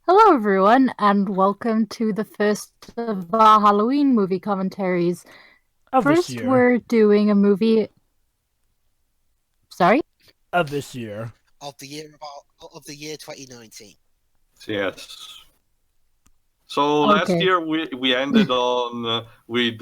Hello, everyone, and welcome to the first of our Halloween movie commentaries. Of this First, year. we're doing a movie. Sorry? Of this year. Of the year 2019. Yes. So last Okay. year we ended on with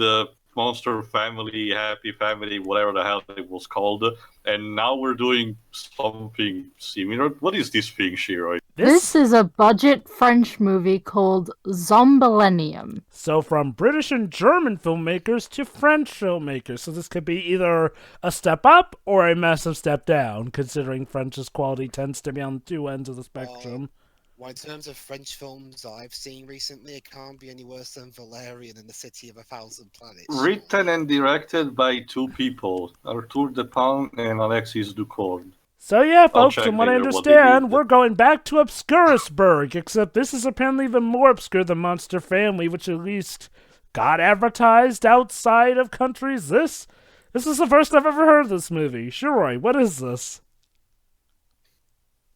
Monster Family, Happy Family, whatever the hell it was called, and now we're doing something similar. What is this thing, Shiro? This is a budget French movie called Zombillenium. So from British and German filmmakers to French filmmakers. So this could be either a step up or a massive step down, considering French's quality tends to be on two ends of the spectrum. Well, in terms of French films I've seen recently, it can't be any worse than Valerian and the City of a Thousand Planets. Written and directed by two people, Arthur Depin and Alexis Ducournau. So yeah, folks, check from what I later what they understand, did. we're going back to Obscurousburg, except this is apparently even more obscure than Monster Family, which at least got advertised outside of countries. This is the first I've ever heard of this movie. Shiroi, what is this?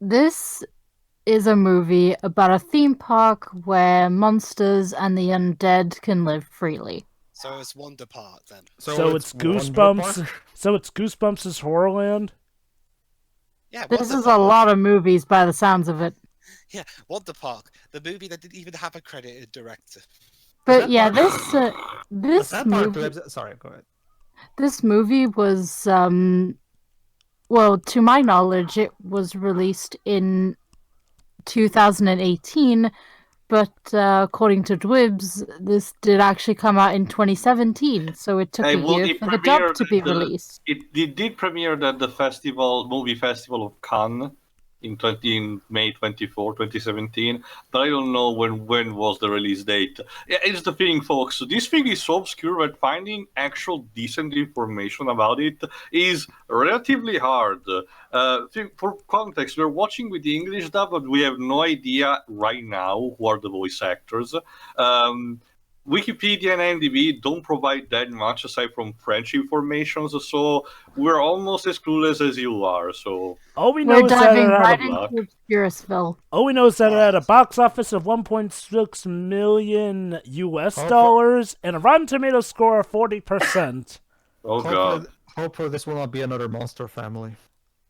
This is a movie about a theme park where monsters and the undead can live freely. So it's Wonder Park then. So it's Goosebumps. So it's Goosebumps' Horrorland. Yeah, This Wonder is a Park. lot of movies by the sounds of it. Yeah, Wonder Park, the movie that didn't even have a credited director. But yeah, this Sorry, go ahead. this movie was well, to my knowledge, it was released in 2018, but according to Dwibs, this did actually come out in 2017, so it took a year for the dub to be released. It did premiere at the movie festival of Cannes in May 24, 2017, but I don't know when was the release date. Yeah, it's the thing, folks. This thing is so obscure that finding actual decent information about it is relatively hard. For context, we're watching with the English dub, but we have no idea right now who are the voice actors. Wikipedia and IMDb don't provide that much aside from French information, so we're almost as clueless as you are. So All we know We're is that diving it had right a into Obscurusville. All we know is that it had a box office of 1.6 million US dollars and a Rotten Tomatoes score of 40%. oh god. Hopefully this will not be another Monster Family.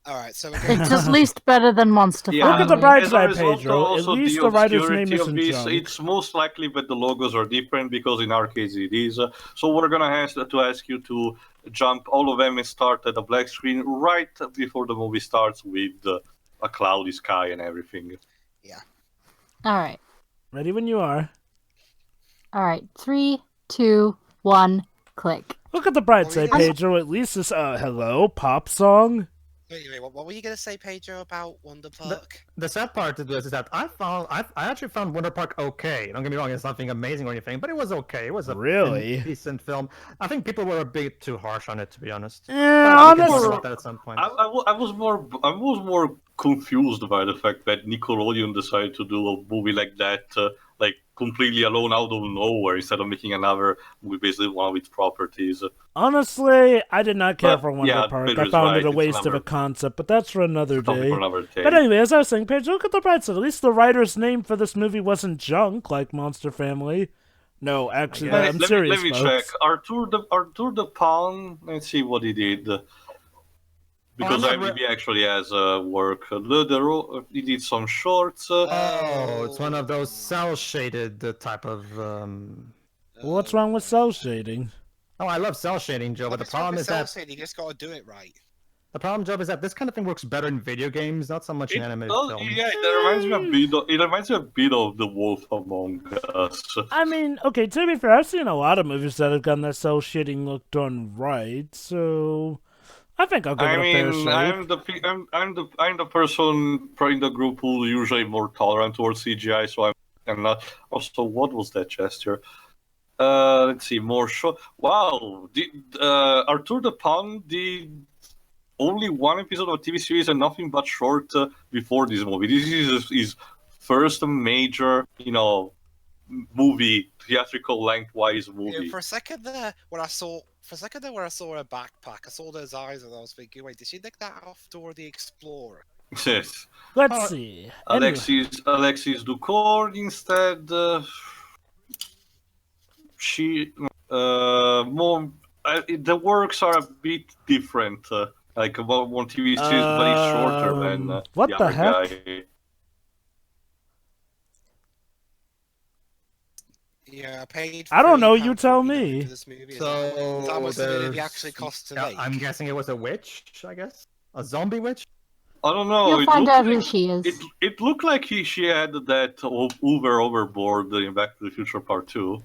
Alright, so It's at least better than Monster Yeah, Look at the Family. bright as a side, result, Pedro. At also least the the writer's name obscurity of isn't this, junk. it's most likely that the logos are different because in our case it is. So we're gonna have to ask you to jump all of them and start at a black screen right before the movie starts with a cloudy sky and everything. Alright. Ready when you are. Alright. 3, 2, 1, click. Look at the bright Oh, side, yeah. Pedro. At least this, hello, pop song. Wait, what were you going to say, Pedro, about Wonder Park? The sad part of this is that I actually found Wonder Park okay. Don't get me wrong, it's nothing amazing or anything, but it was okay. It was a Really? decent film. I think people were a bit too harsh on it, to be honest. Yeah, We can talk honestly. about that at some point. I was more confused by the fact that Nickelodeon decided to do a movie like that, like completely alone out of nowhere, instead of making another movie based on one of its properties. Honestly, I did not care But, for Wonder yeah, Park. I Pedro's found right, it a it's waste of another- a concept, but that's for another Topic day. for another day. But anyway, as I was saying, Pedro, look at the bright side. At least the writer's name for this movie wasn't junk like Monster Family. No, actually, I'm serious, Let me folks. check. Arthur the Pound. Let's see what he did. Because I'm not IMDb actually has work. He did some shorts. Oh, it's one of those cell-shaded type of... What's wrong with cell shading? Oh, I love cell shading, Joe, but the problem is that... You just got to do it right. The problem, Joe, is that this kind of thing works better in video games, not so much in animated film. Yeah, it reminds me a bit. It reminds me a bit of The Wolf Among Us. I mean, okay, to be fair, I've seen a lot of movies that have gotten that cell shading look done right, so I think I'll give it a fair shake. I'm the person in the group who usually more tolerant towards CGI, so I'm not. Also, what was that gesture? Let's see, more short. Wow, Arthur the Pound did only one episode of a TV series and nothing but short before this movie. This is his first major, movie, theatrical lengthwise movie. Yeah, for a second there, when I saw her backpack, I saw those eyes, and I was thinking, wait, did she nick that off Dora the Explorer? Yes. Let's see. Anyway. Alexis Ducour instead. She more. The works are a bit different. Like one TV series, but he's shorter than what the the other heck? guy. Yeah, I paid. I don't know. You £30 tell for me. this movie. Is So that how much the movie there's- actually cost to make? I'm guessing it was a witch, I guess? A zombie witch? I don't know. You'll It find looked out who like, she is. it looked like she had that Uber overboard in Back to the Future Part 2.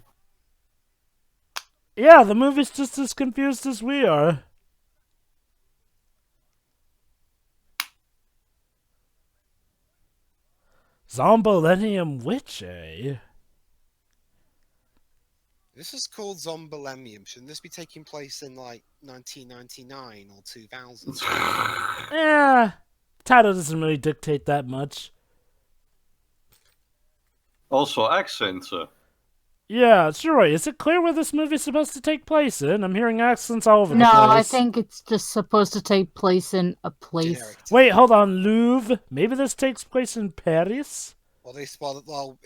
Yeah, the movie's just as confused as we are. Zombillenium Witch, eh? This is called Zombillenium. Shouldn't this be taking place in like 1999 or 2000? Yeah, title doesn't really dictate that much. Also, accents. Yeah, sure. Is it clear where this movie's supposed to take place in? I'm hearing accents all over the No, place. I think it's just supposed to take place in a place. Generic. Wait, hold on, Louvre. Maybe this takes place in Paris? Well, they spelled. Well,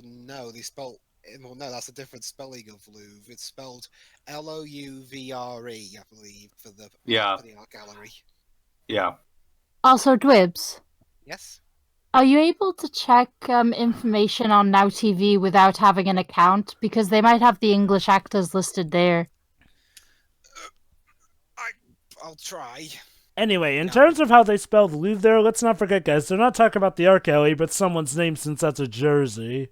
no, they spelled. Well, no, that's a different spelling of Louvre. It's spelled Louvre, I believe, for the art gallery. Yeah. Also, Dwibs, Yes. are you able to check information on Now TV without having an account? Because they might have the English actors listed there. I'll try. Anyway, in terms of how they spelled Louvre there, let's not forget, guys, they're not talking about the art gallery, but someone's name since that's a jersey.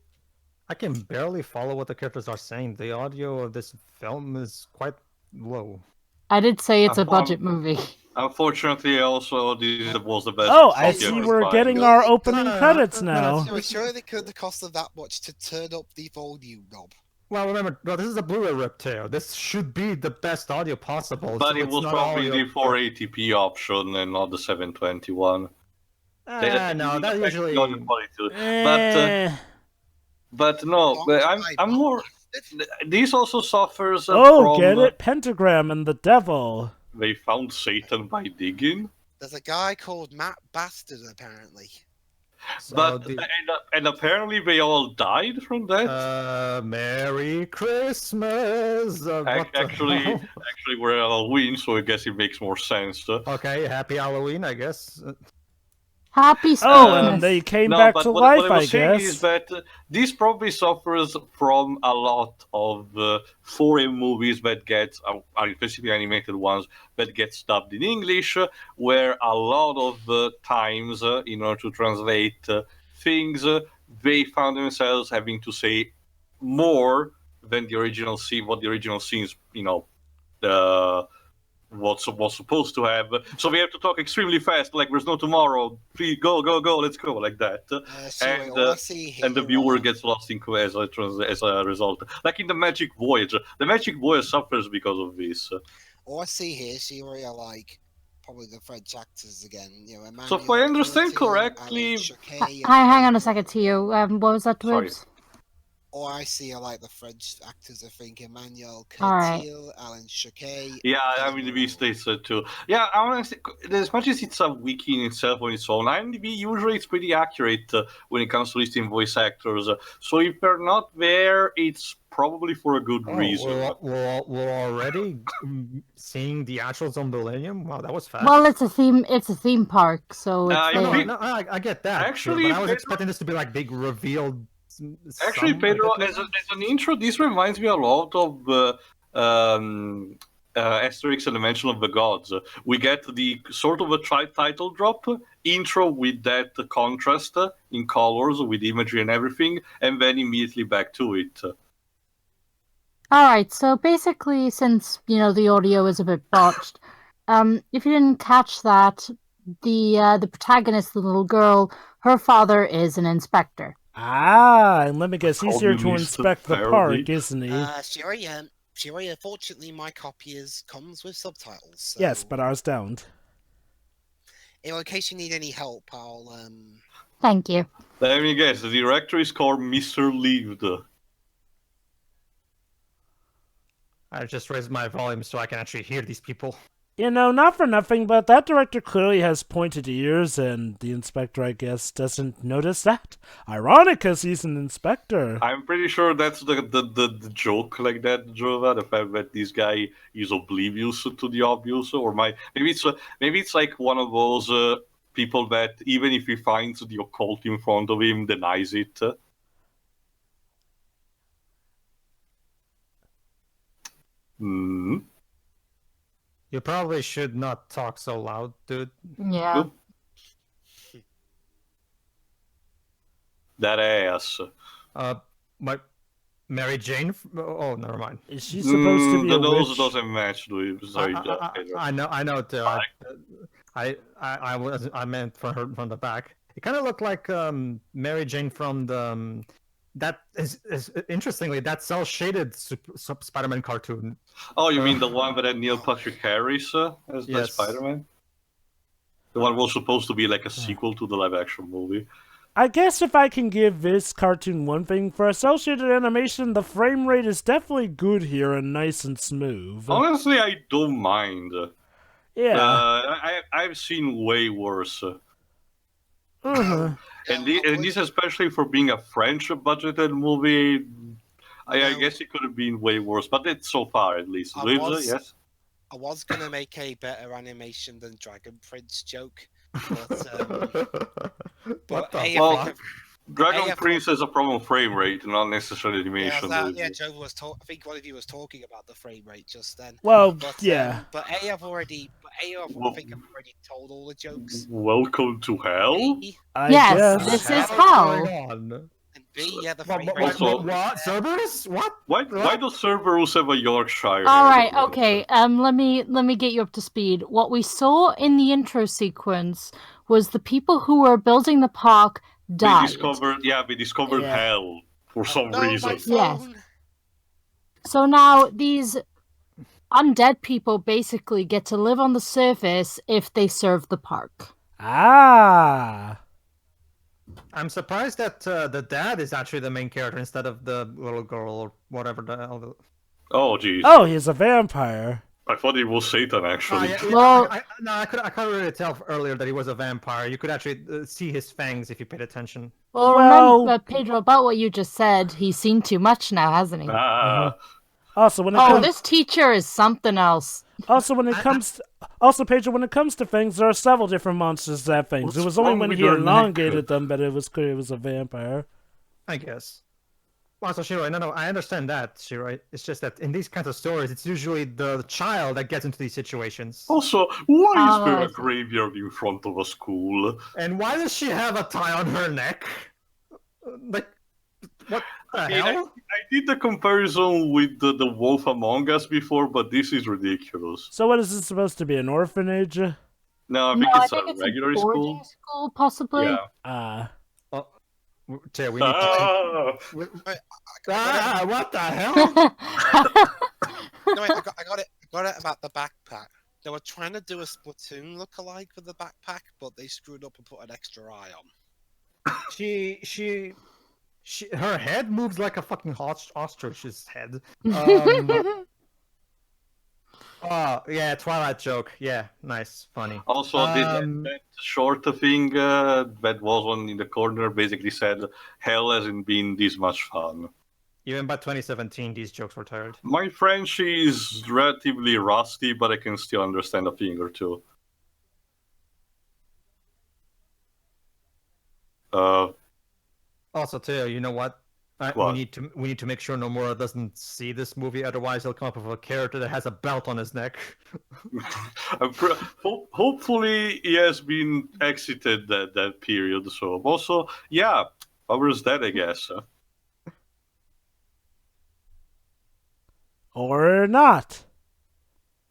I can barely follow what the characters are saying. The audio of this film is quite low. I did say it's a budget movie. Unfortunately, also, this was the best. Oh, I copy see could we're find. getting our opening credits now. I'm sure they couldn't cost them that much to turn up the volume knob. Well, remember, this is a Blu-ray rip too. This should be the best audio possible. But so it it's was not probably audio. the 480p option and not the 721. No, that usually. But no, I'm more. This also suffers Oh, from. get it? Pentagram and the devil. They found Satan by digging. There's a guy called Matt Bastard, apparently. So But and apparently they all died from that. Merry Christmas. Actually, we're Halloween, so I guess it makes more sense. Okay, happy Halloween, I guess. Happy Oh, Christmas. and they came No, back but to what life, I I was saying guess. is that this probably suffers from a lot of foreign movies that get, specifically animated ones, that get dubbed in English, where a lot of times, in order to translate things, they found themselves having to say more than the original scene, what the original scenes, was supposed to have. So we have to talk extremely fast, like there's no tomorrow. Please go, let's go, like that. And the viewer gets lost in as a result. Like in the Magic Voyage. The Magic Voyage suffers because of this. All I see here, Shiri are like probably the French actors again. Emmanuel So if I understand Curtil, correctly, Alan Choquet, Hang on a second, Tio. What was that, Sorry. Dwibs? All I see are like the French actors. I think Emmanuel Alright. Curtil, Alan Choquet. Yeah, IMDb states so too. Yeah, I want to say, as much as it's a wiki in itself on its own, IMDb usually it's pretty accurate when it comes to listing voice actors. So if they're not there, it's probably for a good reason. We're already seeing the actual Zombillenium? Wow, that was fast. Well, it's a theme park, so it's there. No, I get that. Actually, but I was expecting this to be like big revealed. Actually, Pedro, as an intro, this reminds me a lot of Asterix and the Mansion of the Gods. We get the sort of a title drop intro with that contrast in colors, with imagery and everything, and then immediately back to it. Alright, so basically, since, the audio is a bit botched, if you didn't catch that, the protagonist, the little girl, her father is an inspector. Ah, and let me guess, he's here to inspect the park, isn't he? Shiri, unfortunately, my copy comes with subtitles. So... Yes, but ours don't. In case you need any help, I'll... Thank you. Let me guess, the director is called Mr. Lived. I just raised my volume so I can actually hear these people. Not for nothing, but that director clearly has pointed ears, and the inspector, I guess, doesn't notice that. Ironic, because he's an inspector. I'm pretty sure that's the joke like that, Jova. The fact that this guy is oblivious to the obvious, or maybe it's like one of those people that even if he finds the occult in front of him, denies it. Hmm. You probably should not talk so loud, dude. Yeah. That ass. My Mary Jane. Oh, never mind. Is she supposed to be the a nose witch? doesn't match to it. Sorry, I know. Too. I meant from the back. It kind of looked like Mary Jane from the that is interestingly that cell shaded Spider-Man cartoon. Oh, you mean the one that had Neil Patrick Harris as the Yes. Spider-Man? The one was supposed to be like a sequel to the live-action movie. I guess if I can give this cartoon one thing, for cel-shaded animation, the frame rate is definitely good here and nice and smooth. Honestly, I don't mind. Yeah. I've seen way worse. Uh-huh. And this especially for being a French budgeted movie, I guess it could have been way worse, but it's so far at least. Yes? I was gonna make a better animation than Dragon Prince joke, but What the hey, fuck? Dragon Prince has a problem frame rate, not necessarily animation. Joe was I think one of you was talking about the frame rate just then. Well, But, yeah. I think I've already told all the jokes. Welcome to hell? B, I Yes, guess. this is What's hell. going on? and B, yeah, the frame rate. Also- What? Cerberus? What? Why does Cerberus have a Yorkshire? All right, okay. Let me get you up to speed. What we saw in the intro sequence was the people who were building the park We died. discovered Yeah. hell for some No, reason. my Yes. phone. So now these undead people basically get to live on the surface if they serve the park. Ah. I'm surprised that the dad is actually the main character instead of the little girl or whatever the hell. Oh, jeez. Oh, he's a vampire. I thought it was Satan, actually. Well- I couldn't really tell earlier that he was a vampire. You could actually see his fangs if you paid attention. Well, Well- remember, Pedro, about what you just said, he's seen too much now, hasn't he? Also, when it Oh, comes, this teacher is something else. also, Pedro, when it comes to things, there are several different monsters that things. What's It was only wrong when with he your neck? elongated them that it was clear it was a vampire. I guess. Also, Shiro, no, I understand that, Shiro. It's just that in these kinds of stories, it's usually the child that gets into these situations. Also, why is Oh, there I a see. graveyard in front of a school? And why does she have a tie on her neck? Like, what the mean, hell? I did the comparison with the Wolf Among Us before, but this is ridiculous. So, what is it supposed to be? An orphanage? No, I think it's a regular boarding school. school, possibly. Yeah. Taya, we need to... what the hell? No, wait, I got it about the backpack. They were trying to do a Splatoon lookalike for the backpack, but they screwed up and put an extra eye on. Her head moves like a fucking ostrich's head. Oh, yeah, Twilight joke. Yeah, nice, funny. Also, that short thing that was on in the corner basically said, hell hasn't been this much fun. Even by 2017, these jokes were tired. My French is relatively rusty, but I can still understand a thing or two. Also, Teo, you know what? What? We need to make sure Nomura doesn't see this movie. Otherwise, he'll come up with a character that has a belt on his neck. Hopefully, he has been exited that period. So also, yeah, Power's dead, I guess. Or not.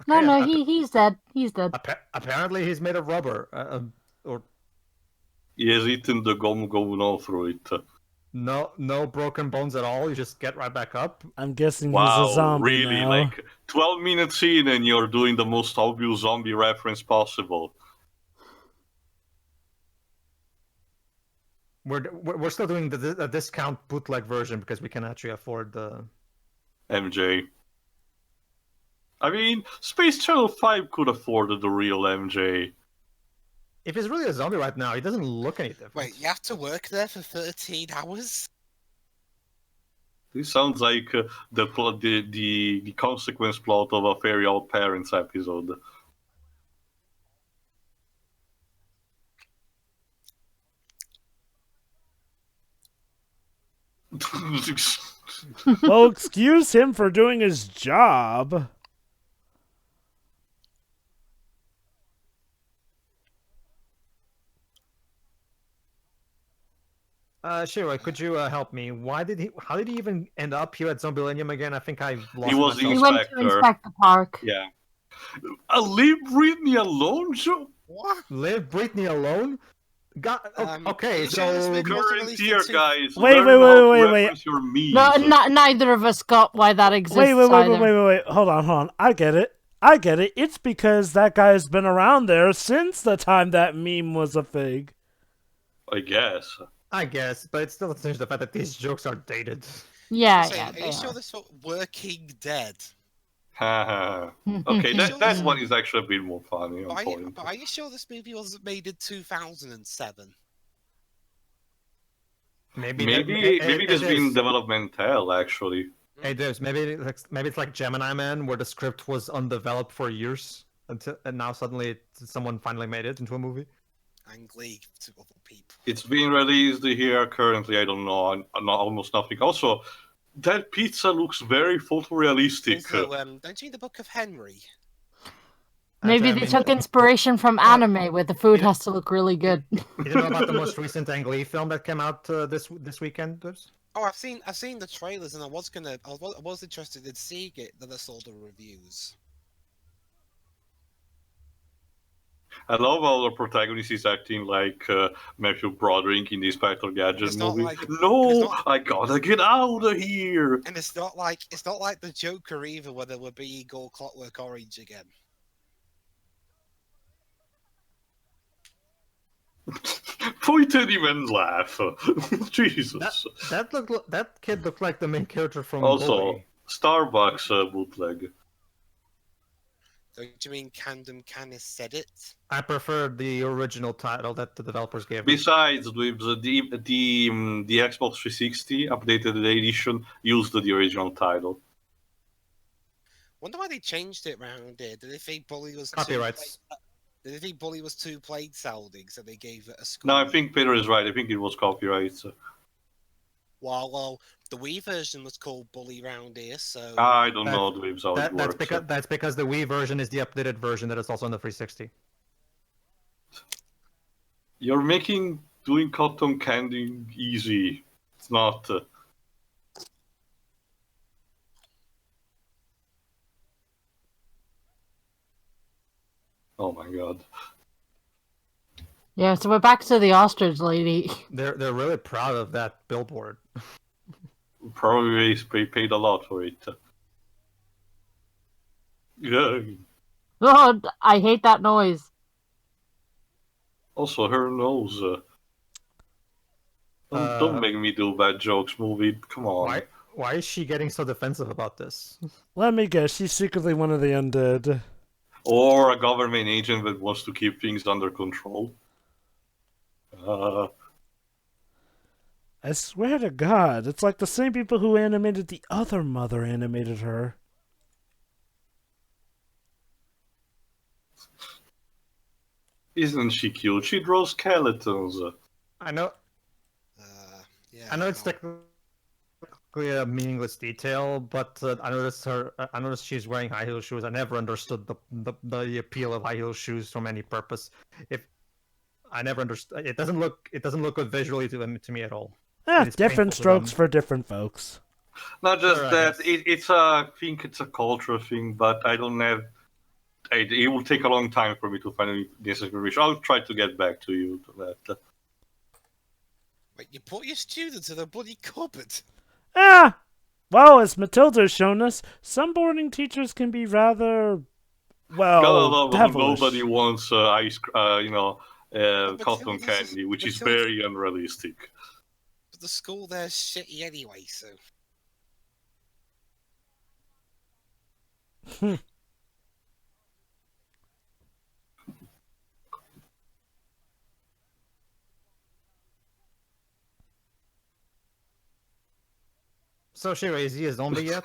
No, he's dead. He's dead. Apparently, he's made of rubber. Or He has eaten the gum going all through it. no broken bones at all. You just get right back up. I'm guessing he's Wow, a zombie really? now. Like 12 minutes in, and you're doing the most obvious zombie reference possible. We're still doing the discount bootleg version because we can actually afford the. MJ. I mean, Space Channel 5 could afford the real MJ. If he's really a zombie right now, he doesn't look any different. Wait, you have to work there for 13 hours? This sounds like the consequence plot of a Very Odd Parents episode. Well, excuse him for doing his job. Shiro, could you help me? How did he even end up here at Zombillenium again? I think I lost He was the He myself. went to inspector. inspect the park. Yeah. Leave Britney alone, Joe. What? Leave Britney alone? Okay, you sure this so movie wasn't Current released in year, two- guys. Wait, learn wait, how to wait, wait. reference your memes. No, neither of us got why that exists either. Hold on. I get it. It's because that guy's been around there since the time that meme was a thing. I guess. but it still doesn't change the fact that these jokes are dated. Yeah, Say, yeah, are they you sure are. this was Working Dead? Haha. Okay, that one is actually a bit more funny. But On point. are you sure this movie wasn't made in 2007? Maybe there's been development hell actually. Hey, there's maybe it's like Gemini Man, where the script was undeveloped for years and now suddenly someone finally made it into a movie. And Glee to other people. It's being released here currently. I don't know. Almost nothing. Also, that pizza looks very photorealistic. Also, don't you read the Book of Henry? Maybe they took inspiration from anime, where the food has to look really good. You know about the most recent Ang Lee film that came out this weekend? Dibs? Oh, I've seen the trailers, and I was interested in seeing it. Then I saw the reviews. I love how the protagonist is acting like Matthew Broderick in the Inspector Gadget It's not movie. like- No, it's not- I gotta get out of here. And it's not like the Joker either, where there would be Igor Clockwork Orange again. Point at him and laugh. Jesus. That kid looked like the main character from Also, Bully. Starbucks bootleg. Don't you mean Camden Canis said it? I prefer the original title that the developers gave me. Besides, with the Xbox 360 updated edition used the original title. Wonder why they changed it round here. Did they think Bully was Copyrights. Did they think Bully was too plain sounding, so they gave it a score? No, I think Peter is right. I think it was copyright. Well, the Wii version was called Bully round here, so I don't know how it works. That's because the Wii version is the updated version that is also on the 360. You're making doing cotton candy easy. It's not. Oh my god. Yeah, so we're back to the ostrich lady. They're really proud of that billboard. Probably they paid a lot for it. Yeah. Oh, I hate that noise. Also, her nose. Don't make me do bad jokes, movie. Come on. Why is she getting so defensive about this? Let me guess, she's secretly one of the undead. Or a government agent that wants to keep things under control. I swear to God, it's like the same people who animated the other mother animated her. Isn't she cute? She draws skeletons. I know. yeah. I know it's technically a meaningless detail, but I noticed she's wearing high heel shoes. I never understood the appeal of high heel shoes from any purpose. I never understood. It doesn't look good visually to me at all. Different strokes for different folks. Not just Sure, that. I think it's a cultural thing, but I don't have. It will take a long time for me to find this information. I'll try to get back to you to that. Wait, you put your students in a bloody cupboard? Well, as Matilda's shown us, some boarding teachers can be rather, devilish. Nobody wants cotton candy, which is very unrealistic. But the school there's shitty anyway, so. So Shira, is he a zombie yet?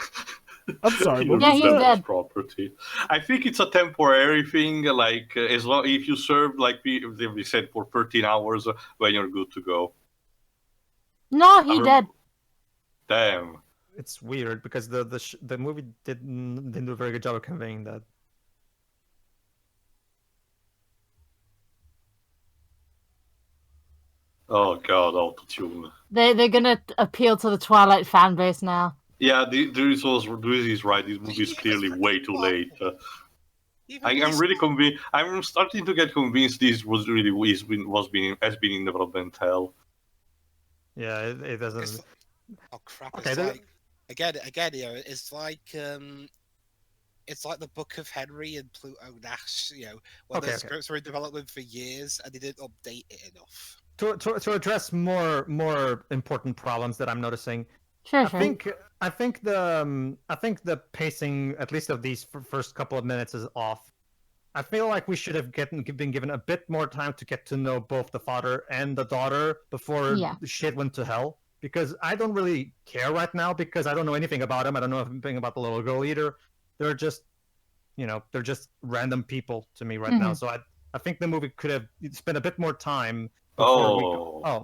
I'm sorry, He what Yeah, was he's that? dead. property. I think it's a temporary thing. Like as long if you serve like we said for 13 hours, when you're good to go. No, he dead. Damn. It's weird because the movie didn't do a very good job of conveying that. Oh god, autotune. They're gonna appeal to the Twilight fan base now. Yeah, this is right. This movie is clearly way too late. I'm really convinced. I'm starting to get convinced this was really has been in development hell. Yeah, it doesn't. Oh crap! Okay, It's like again, you know, it's like the Book of Henry and Pluto Nash. You know, where the scripts were in development for years and they didn't update it enough. To address more important problems that I'm noticing, Sure. I think the pacing, at least of these first couple of minutes, is off. I feel like we should have been given a bit more time to get to know both the father and the daughter before shit went to hell. Because I don't really care right now because I don't know anything about them. I don't know anything about the little girl either. They're just, they're just random people to me right now. So I think the movie could have spent a bit more time. So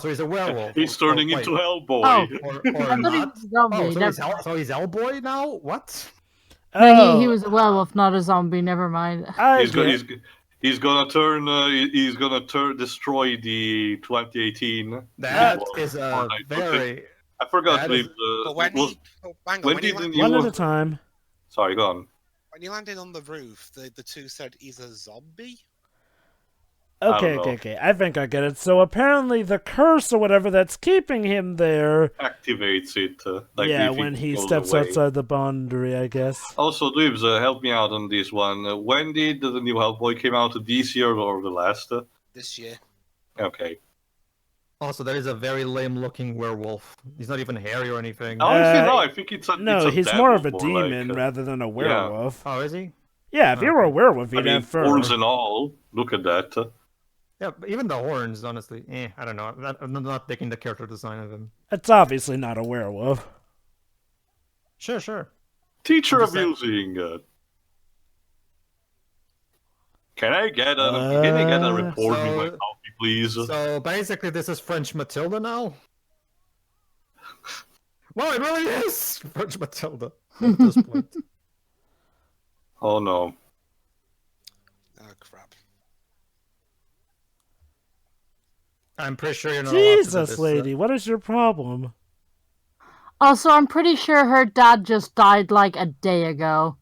he's a werewolf. He's turning into Hellboy. Or not. So he's Hellboy now? What? No, he was a werewolf, not a zombie. Never mind. He's gonna destroy the 2018. That is a very. I forgot. When one at a time. Sorry, go on. When he landed on the roof, the two said he's a zombie. Okay. I think I get it. So apparently the curse or whatever that's keeping him there activates it. When he steps outside the boundary, I guess. Also, Dweebs, help me out on this one. When did the new Hellboy came out? This year or the last? This year. Okay. Also, that is a very lame-looking werewolf. He's not even hairy or anything. No, I think it's a he's devil, more of a demon rather than a werewolf. Yeah. Oh, is he? Yeah, if you were a werewolf, you'd have fur. Horns and all. Look at that. Yeah, but even the horns, honestly, I don't know. I'm not taking the character design of him. It's obviously not a werewolf. Sure. Teacher abusing. Can I get a report with my coffee, please? So basically, this is French Matilda now. Well, it really is French Matilda at this point. Oh no. Oh crap. I'm pretty sure you're not. Jesus, lady, what is your problem? Also, I'm pretty sure her dad just died like a day ago.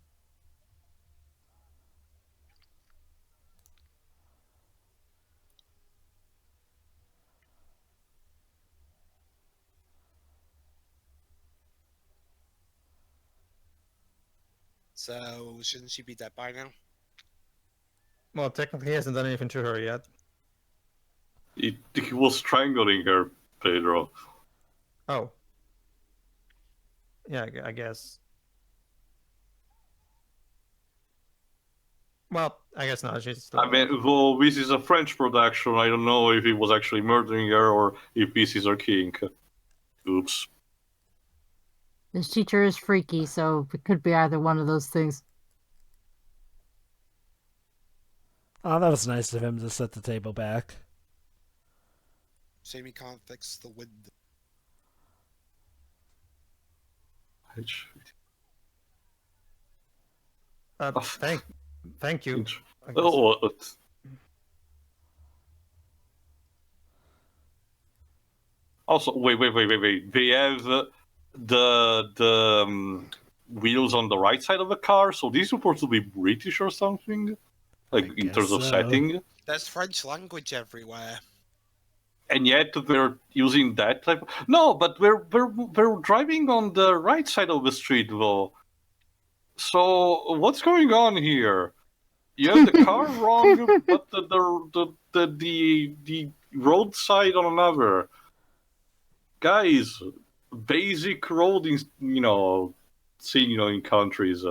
So shouldn't she be dead by now? Well, technically, he hasn't done anything to her yet. He was strangling her, Pedro. Oh. Yeah, I guess. Well, I guess not. She's still... I mean, though this is a French production, I don't know if he was actually murdering her or if this is her king. Oops. This teacher is freaky, so it could be either one of those things. Oh, that was nice of him to set the table back. Shame he can't fix the wind. Thank you. Oh, also, wait. They have the wheels on the right side of the car, so these supposed to be British or something, like in terms of setting. There's French language everywhere. And yet they're using that type. No, but we're driving on the right side of the street though. So what's going on here? You have the car wrong, but the roadside on another. Guys, basic road in in countries.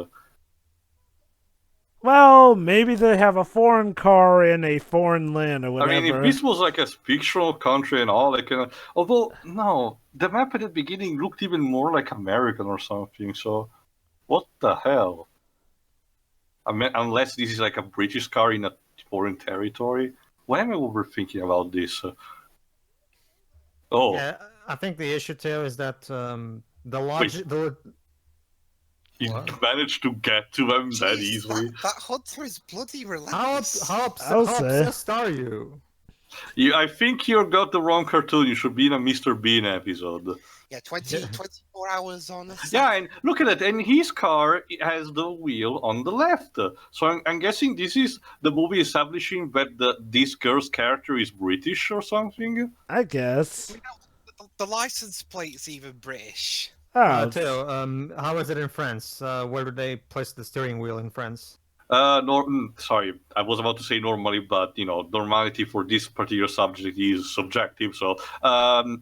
Well, maybe they have a foreign car in a foreign land or I mean, if whatever. this was like a fictional country and all, like, although no, the map at the beginning looked even more like American or something. So, what the hell? I mean, unless this is like a British car in a foreign territory. Why am I overthinking about this? Oh, Yeah, I think the issue too is that the wait, logic. The you What? managed to get to them that Jeez, easily. that hunter is bloody How relentless. I'll how say. obsessed are you? I think you got the wrong cartoon. You should be in a Mr. Bean episode. Yeah, 24 hours on a Yeah, and look at it. And his car has the wheel on the left. So I'm guessing this is the movie establishing that this girl's character is British or something. I guess. The license plate's even British. Oh, Theo, how is it in France? Where do they place the steering wheel in France? Sorry, I was about to say normally, but normality for this particular subject is subjective. So,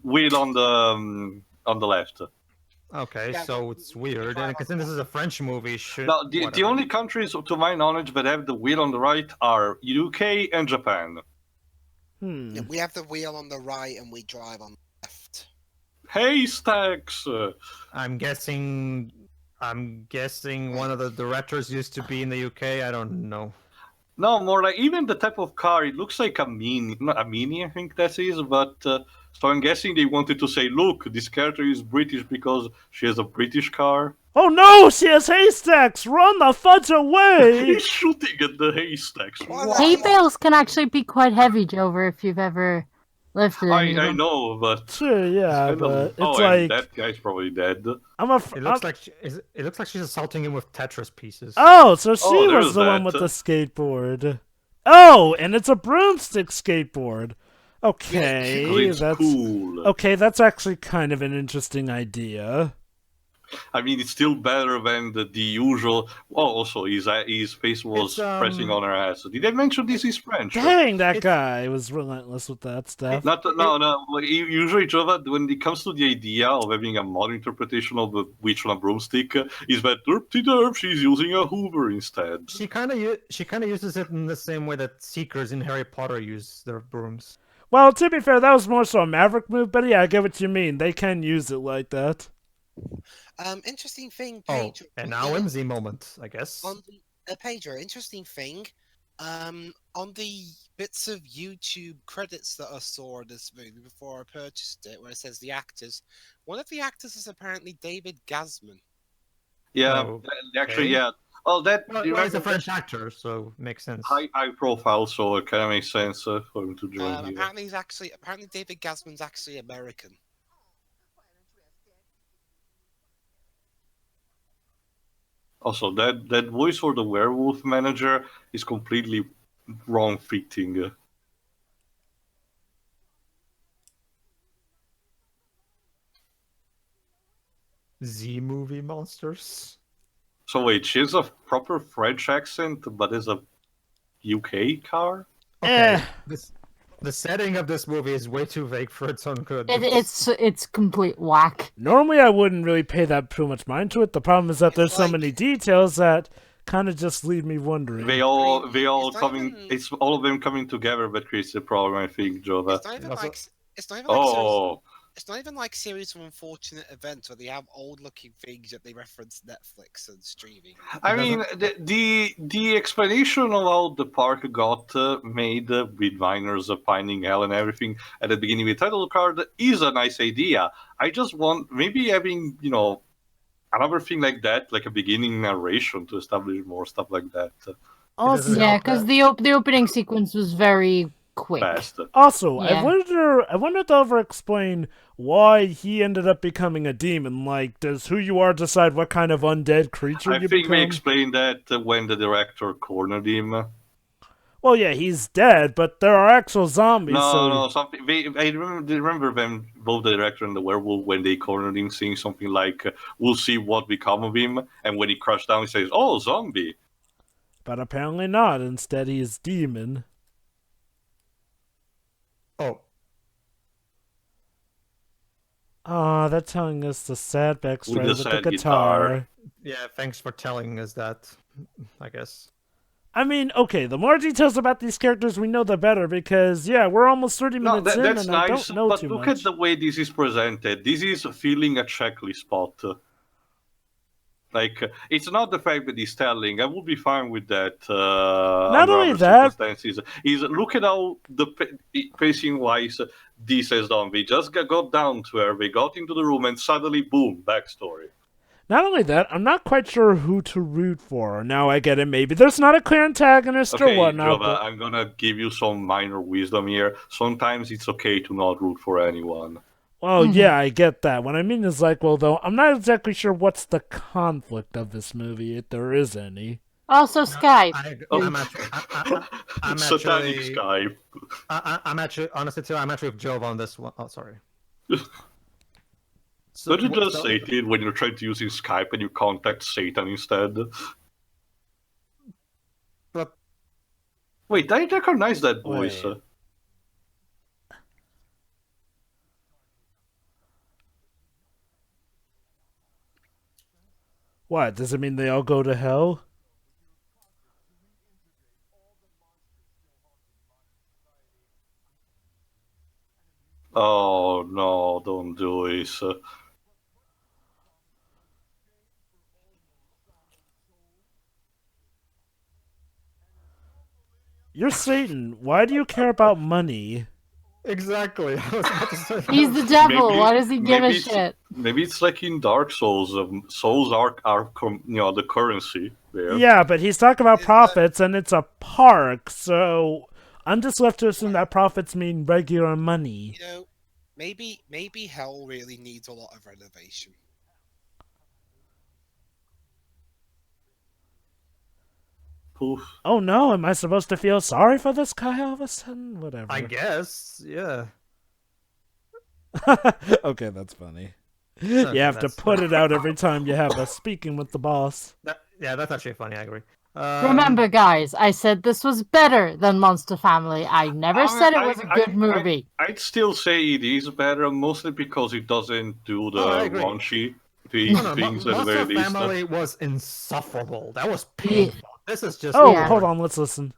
wheel on the left. Okay, Yeah, so it's weird, and because this is a French movie, should Now, the whatever. only countries, to my knowledge, that have the wheel on the right are UK and Japan. Yeah, we have the wheel on the right and we drive on the left. Haystacks. I'm guessing one of the directors used to be in the UK. I don't know. No, more like even the type of car. It looks like a Mini, not a Mini, I think that is. But so I'm guessing they wanted to say, look, this character is British because she has a British car. oh no, she has haystacks! Run the fudge away! He's shooting at the haystacks. What? Hay bales can actually be quite heavy, Jover, if you've ever lifted any of I them. know, but Sure, yeah, but it's and like that guy's probably dead. It looks like she's assaulting him with Tetris pieces. oh, so she Oh, was there's the one that. with the skateboard. Oh, and it's a broomstick skateboard. Okay, It's that's cool. okay. That's actually kind of an interesting idea. I mean, it's still better than the usual. Oh, also, his face was pressing on her ass. Did I mention this is French? Dang, that guy was relentless with that stuff. No. Like, usually, Jova, when it comes to the idea of having a modern interpretation of the witch on a broomstick, is that derp she's using a Hoover instead. She kind of uses it in the same way that Seekers in Harry Potter use their brooms. Well, to be fair, that was more so a Maverick move, but yeah, I get what you mean. They can use it like that. Interesting thing, Oh, Paige. and now whimsy moment, I guess. On the Pedro, interesting thing. On the bits of YouTube credits that I saw in this movie before I purchased it, where it says the actors, one of the actors is apparently David Gasman. Yeah, Oh, actually, okay. yeah. Well, Well, he's a French actor, so makes sense. high profile, so it kind of makes sense for him to join here. Apparently David Gasman's actually American. Also, that voice for the werewolf manager is completely wrong fitting. Z movie monsters. So wait, she has a proper French accent, but is a UK car? Okay, the setting of this movie is way too vague for its own good. It's complete whack. Normally, I wouldn't really pay that too much mind to it. The problem is that there's so like- many details that kind of just leave me wondering. They all It's not coming. even- It's all of them coming together that creates the problem, I think, Jova. It's not even like Oh, it's not even like series of unfortunate events where they have old looking things that they reference Netflix and streaming. I mean, the explanation of how the park got made with miners pining hell and everything at the beginning with the title card is a nice idea. I just want maybe having another thing like that, like a beginning narration to establish more stuff like that. Also, Yeah, because the opening sequence was very quick. Fast. Also, Yeah. I wonder if they'll ever explain why he ended up becoming a demon. Like, does who you are decide what kind of undead creature I you think become? they explained that when the director cornered him. Well, yeah, he's dead, but there are actual zombies. so No, something. I remember them, both the director and the werewolf, when they cornered him, saying something like, "We'll see what become of him." And when he crashed down, he says, "Oh, zombie." But apparently not. Instead, he is demon. Oh, Ah, they're telling us the sad backstory With the with the sad guitar. guitar. yeah. Thanks for telling us that. I guess. I mean, okay, the more details about these characters we know, the better, because, yeah, we're almost 30 No, minutes in, that's and I nice, don't know but too look much. at the way this is presented. This is filling a checklist spot. Like, it's not the fact that he's telling. I would be fine with that Not under only other that, circumstances. Is look at how the pacing-wise this has done. We just got down to her, we got into the room, and suddenly, boom, backstory. not only that, I'm not quite sure who to root for. Now I get it, maybe there's not a clear antagonist or Okay, whatnot, Jova, but... I'm gonna give you some minor wisdom here. Sometimes it's okay to not root for anyone. Well, yeah, I get that. What I mean is, like, well, though, I'm not exactly sure what's the conflict of this movie, if there is any. Also, Skype. I'm Satanic actually, Skype. I'm actually, honestly, too, I'm actually with Jove on this one. Oh, sorry. Don't you just say it when you're trying to use Skype and you contact Satan instead? But wait, I recognize that voice. Wait. What, does it mean they all go to hell? Oh no, don't do this. You're Satan. Why do you care about money? exactly, I was about to say He's the devil. Why does he give a maybe shit? Maybe it's like in Dark Souls. Souls are the currency there. Yeah, but he's talking about Is that- profits, and it's a park, so I'm just left to assume that profits mean regular money. You know, maybe hell really needs a lot of renovation. Poof. Oh no, am I supposed to feel sorry for this guy all of a sudden? Whatever. I guess, yeah. Okay, that's funny. Okay, You have to that's- put it out every time you have a speaking with the boss. Yeah, that's actually funny. I agree. Remember, guys, I said this was better than Monster Family. I never said it was a good movie. I'd still say it is better, mostly because it doesn't do the I agree. raunchy No, things at the very Monster least. Family was insufferable. That was painful. This is just. Oh, Yeah. hold on, let's listen.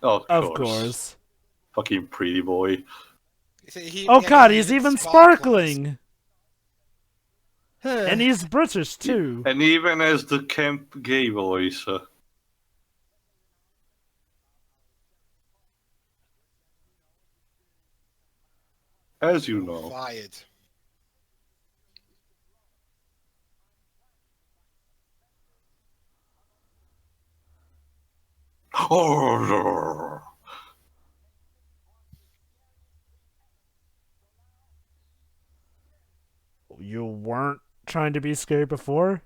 Oh, Of course. Fucking pretty boy. Oh god, he's even sparkling! And he's British, too. And even as the camp gay voice. As you know. Fired. Oh, You weren't trying to be scary before?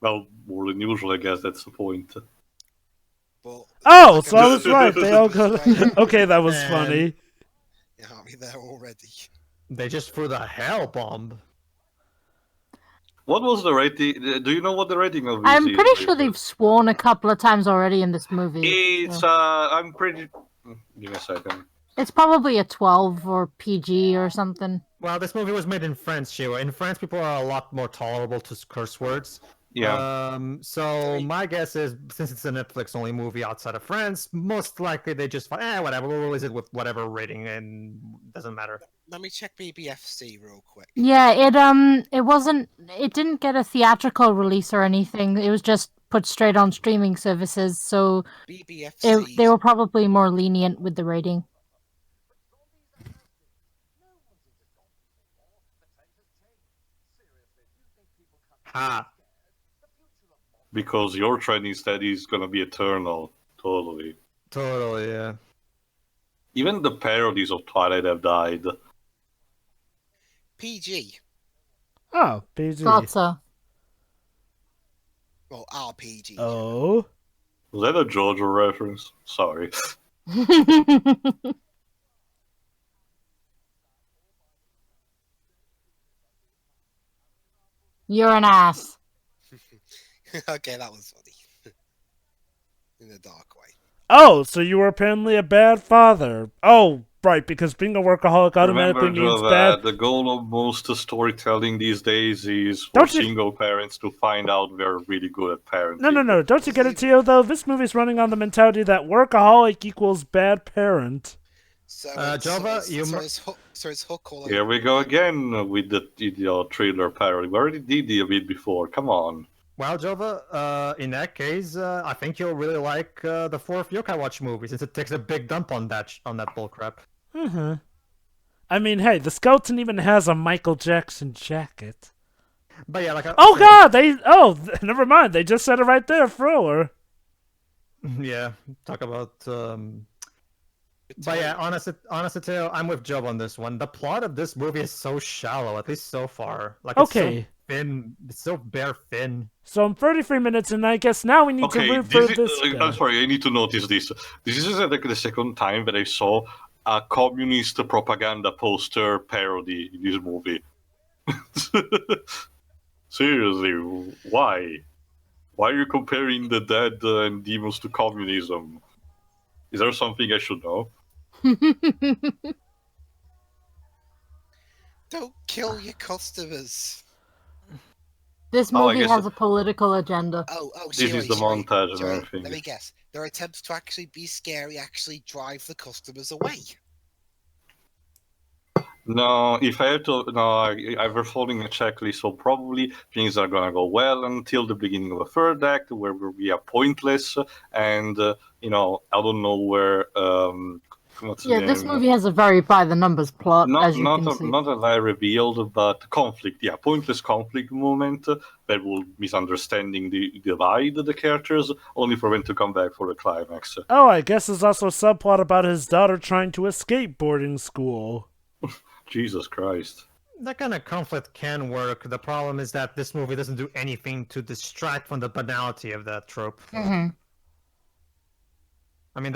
well, more than usual, I guess that's the point. But Oh, so I was right. They all go. Okay, that was And- funny. You have me there already. They just threw the hell bomb. What was the rating? Do you know what the rating of this I'm is? pretty sure they've sworn a couple of times already in this movie. It's, so I'm pretty... Give me a second. it's probably a 12 or PG or something. Well, this movie was made in France, Sheila. In France, people are a lot more tolerable to curse words. Yeah. So my guess is, since it's a Netflix-only movie outside of France, most likely they just thought, whatever, we'll release it with whatever rating, and doesn't matter. Let me check BBFC real quick. Yeah, it didn't get a theatrical release or anything. It was just put straight on streaming services, so BBFC. they were probably more lenient with the rating. Ha! Because your trend instead is gonna be eternal. Totally. Totally, yeah. Even the parodies of Twilight have died. PG. Oh, PG. Thought so. Well, RPG. Oh. Was that a JoJo reference? Sorry. You're an ass. Okay, that was funny. In a dark way. Oh, so you were apparently a bad father. Oh, Right, because being a workaholic automatically Remember, means Jova, bad. the goal of most storytelling these days is for Don't you- single parents to find out they're really good at parenting. No. Don't you get it, Tio, though? This movie's running on the mentality that workaholic equals bad parent. So, Java, so it's Hook all Here over we go again. again with the trailer parody. We already did it a bit before. Come on. Well, Jova, in that case, I think you'll really like the fourth Yokai Watch movie, since it takes a big dump on that bullcrap. I mean, hey, the skeleton even has a Michael Jackson jacket. But yeah, like Oh God! Never mind. They just said it right there, Thriller. yeah, talk about. But yeah, honestly, Teo, I'm with Job on this one. The plot of this movie is so shallow, at least so far. Like, it's Okay. so thin, it's so bare thin. So I'm 33 minutes, and I guess now we need to Okay, root for this this is, guy. I'm sorry, I need to notice this. This is like the second time that I saw a communist propaganda poster parody in this movie. Seriously, why? Why are you comparing the dead and demons to communism? Is there something I should know? Don't kill your customers. This Oh, I movie guess has a political agenda. Oh, This is the montage and everything. Let me guess. Their attempts to actually be scary actually drive the customers away. No, if I have to, no, we're following a checklist, so probably things are gonna go well until the beginning of the third act, where we are pointless, and I don't know where. What's the This name? movie has a very by the numbers plot, as you can see. Not a lie revealed, but conflict. Yeah, pointless conflict moment that will misunderstanding the divide the characters, only for them to come back for the climax. Oh, I guess there's also a subplot about his daughter trying to escape boarding school. Jesus Christ. That kind of conflict can work. The problem is that this movie doesn't do anything to distract from the banality of that trope. Mm-hmm. I mean,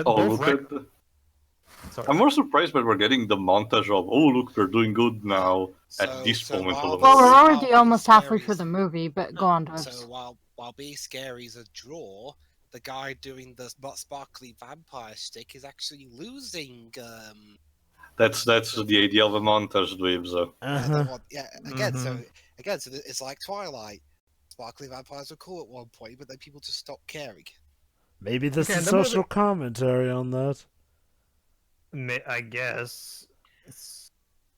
Sorry. I'm more surprised that we're getting the montage of, oh, look, we're doing good now at this moment of the Well, we're movie. already almost halfway through the movie, but go on, Dwarves. So while Be Scary is a draw, the guy doing the sparkly vampire stick is actually losing. That's the idea of a montage, Dweebs. So it's like Twilight. Sparkly vampires were cool at one point, but then people just stopped caring. Maybe this is social commentary on that. I guess.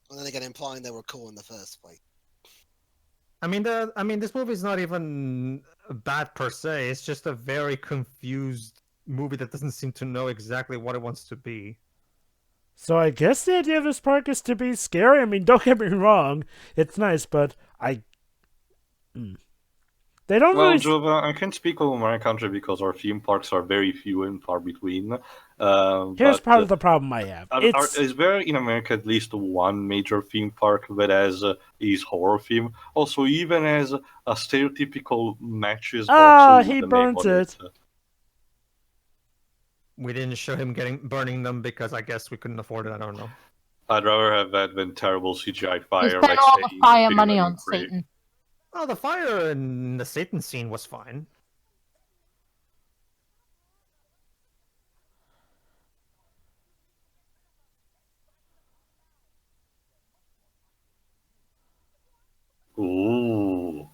And then again, implying they were cool in the first place. I mean, this movie is not even bad per se. It's just a very confused movie that doesn't seem to know exactly what it wants to be. So I guess the idea of this park is to be scary. I mean, don't get me wrong, it's nice, but they don't Well, really. Jova, I can't speak of my country because our theme parks are very few and far between. Here's part of the problem I have. Is there in America at least one major theme park that has is horror theme? Also, even as a stereotypical matches box. He burnt it. We didn't show him burning them because I guess we couldn't afford it. I don't know. I'd rather have that than terrible CGI fire. He spent all the fire money on Satan. Oh, the fire in the Satan scene was fine. Ooh.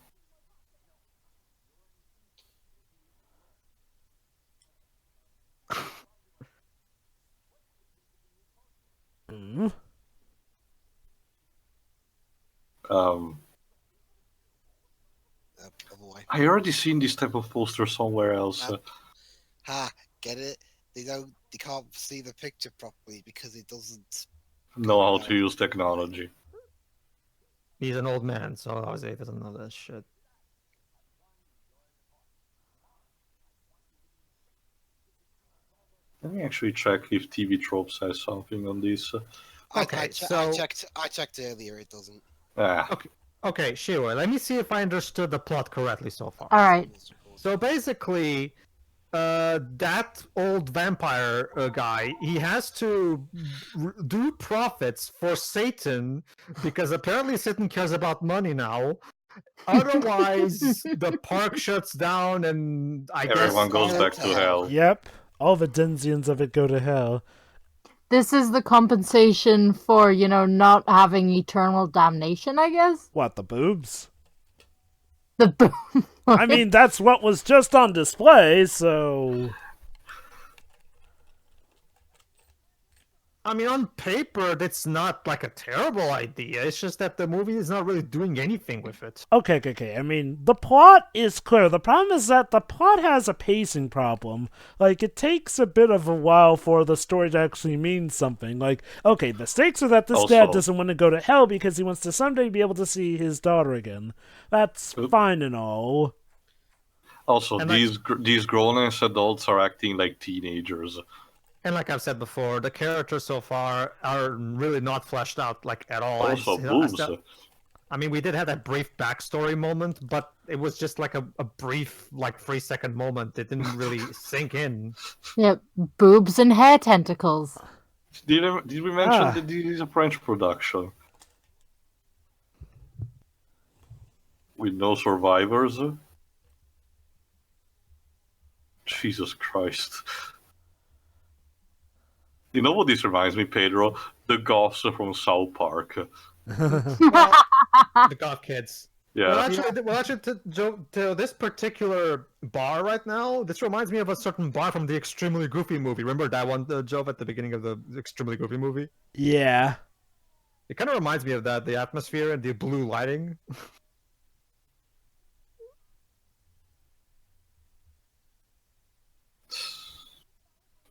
I already seen this type of poster somewhere else. Get it? They can't see the picture properly because it doesn't know how to use technology. He's an old man, so obviously he doesn't know that shit. Let me actually check if TV Tropes has something on this. I checked earlier. It doesn't. Okay, Shiro, let me see if I understood the plot correctly so far. All right. So basically, that old vampire guy, he has to do profits for Satan because apparently Satan cares about money now. Otherwise, the park shuts down and everyone goes back to hell. Yep, all the Denzians of it go to hell. This is the compensation for, not having eternal damnation, I guess. What, the boobs? The boom. I mean, that's what was just on display, so... I mean, on paper, that's not like a terrible idea. It's just that the movie is not really doing anything with it. Okay. I mean, the plot is clear. The problem is that the plot has a pacing problem. Like, it takes a bit of a while for the story to actually mean something. Like, okay, the stakes are that this dad doesn't want to go to hell because he wants to someday be able to see his daughter again. That's fine and all. Also, and these grown-ass adults are acting like teenagers. And like I've said before, the characters so far are really not fleshed out like at all. Also, boobs. I mean, we did have that brief backstory moment, but it was just like a brief, like 3-second moment. It didn't really sink in. Yeah, boobs and hair tentacles. Did we mention that this is a French production? With no survivors? Jesus Christ. You know what this reminds me, Pedro? The goths from South Park. The goth kids. Yeah. Well, actually, to this particular bar right now, this reminds me of a certain bar from the Extremely Goofy movie. Remember that one, Joe, at the beginning of the Extremely Goofy movie? Yeah. It kind of reminds me of that, the atmosphere and the blue lighting.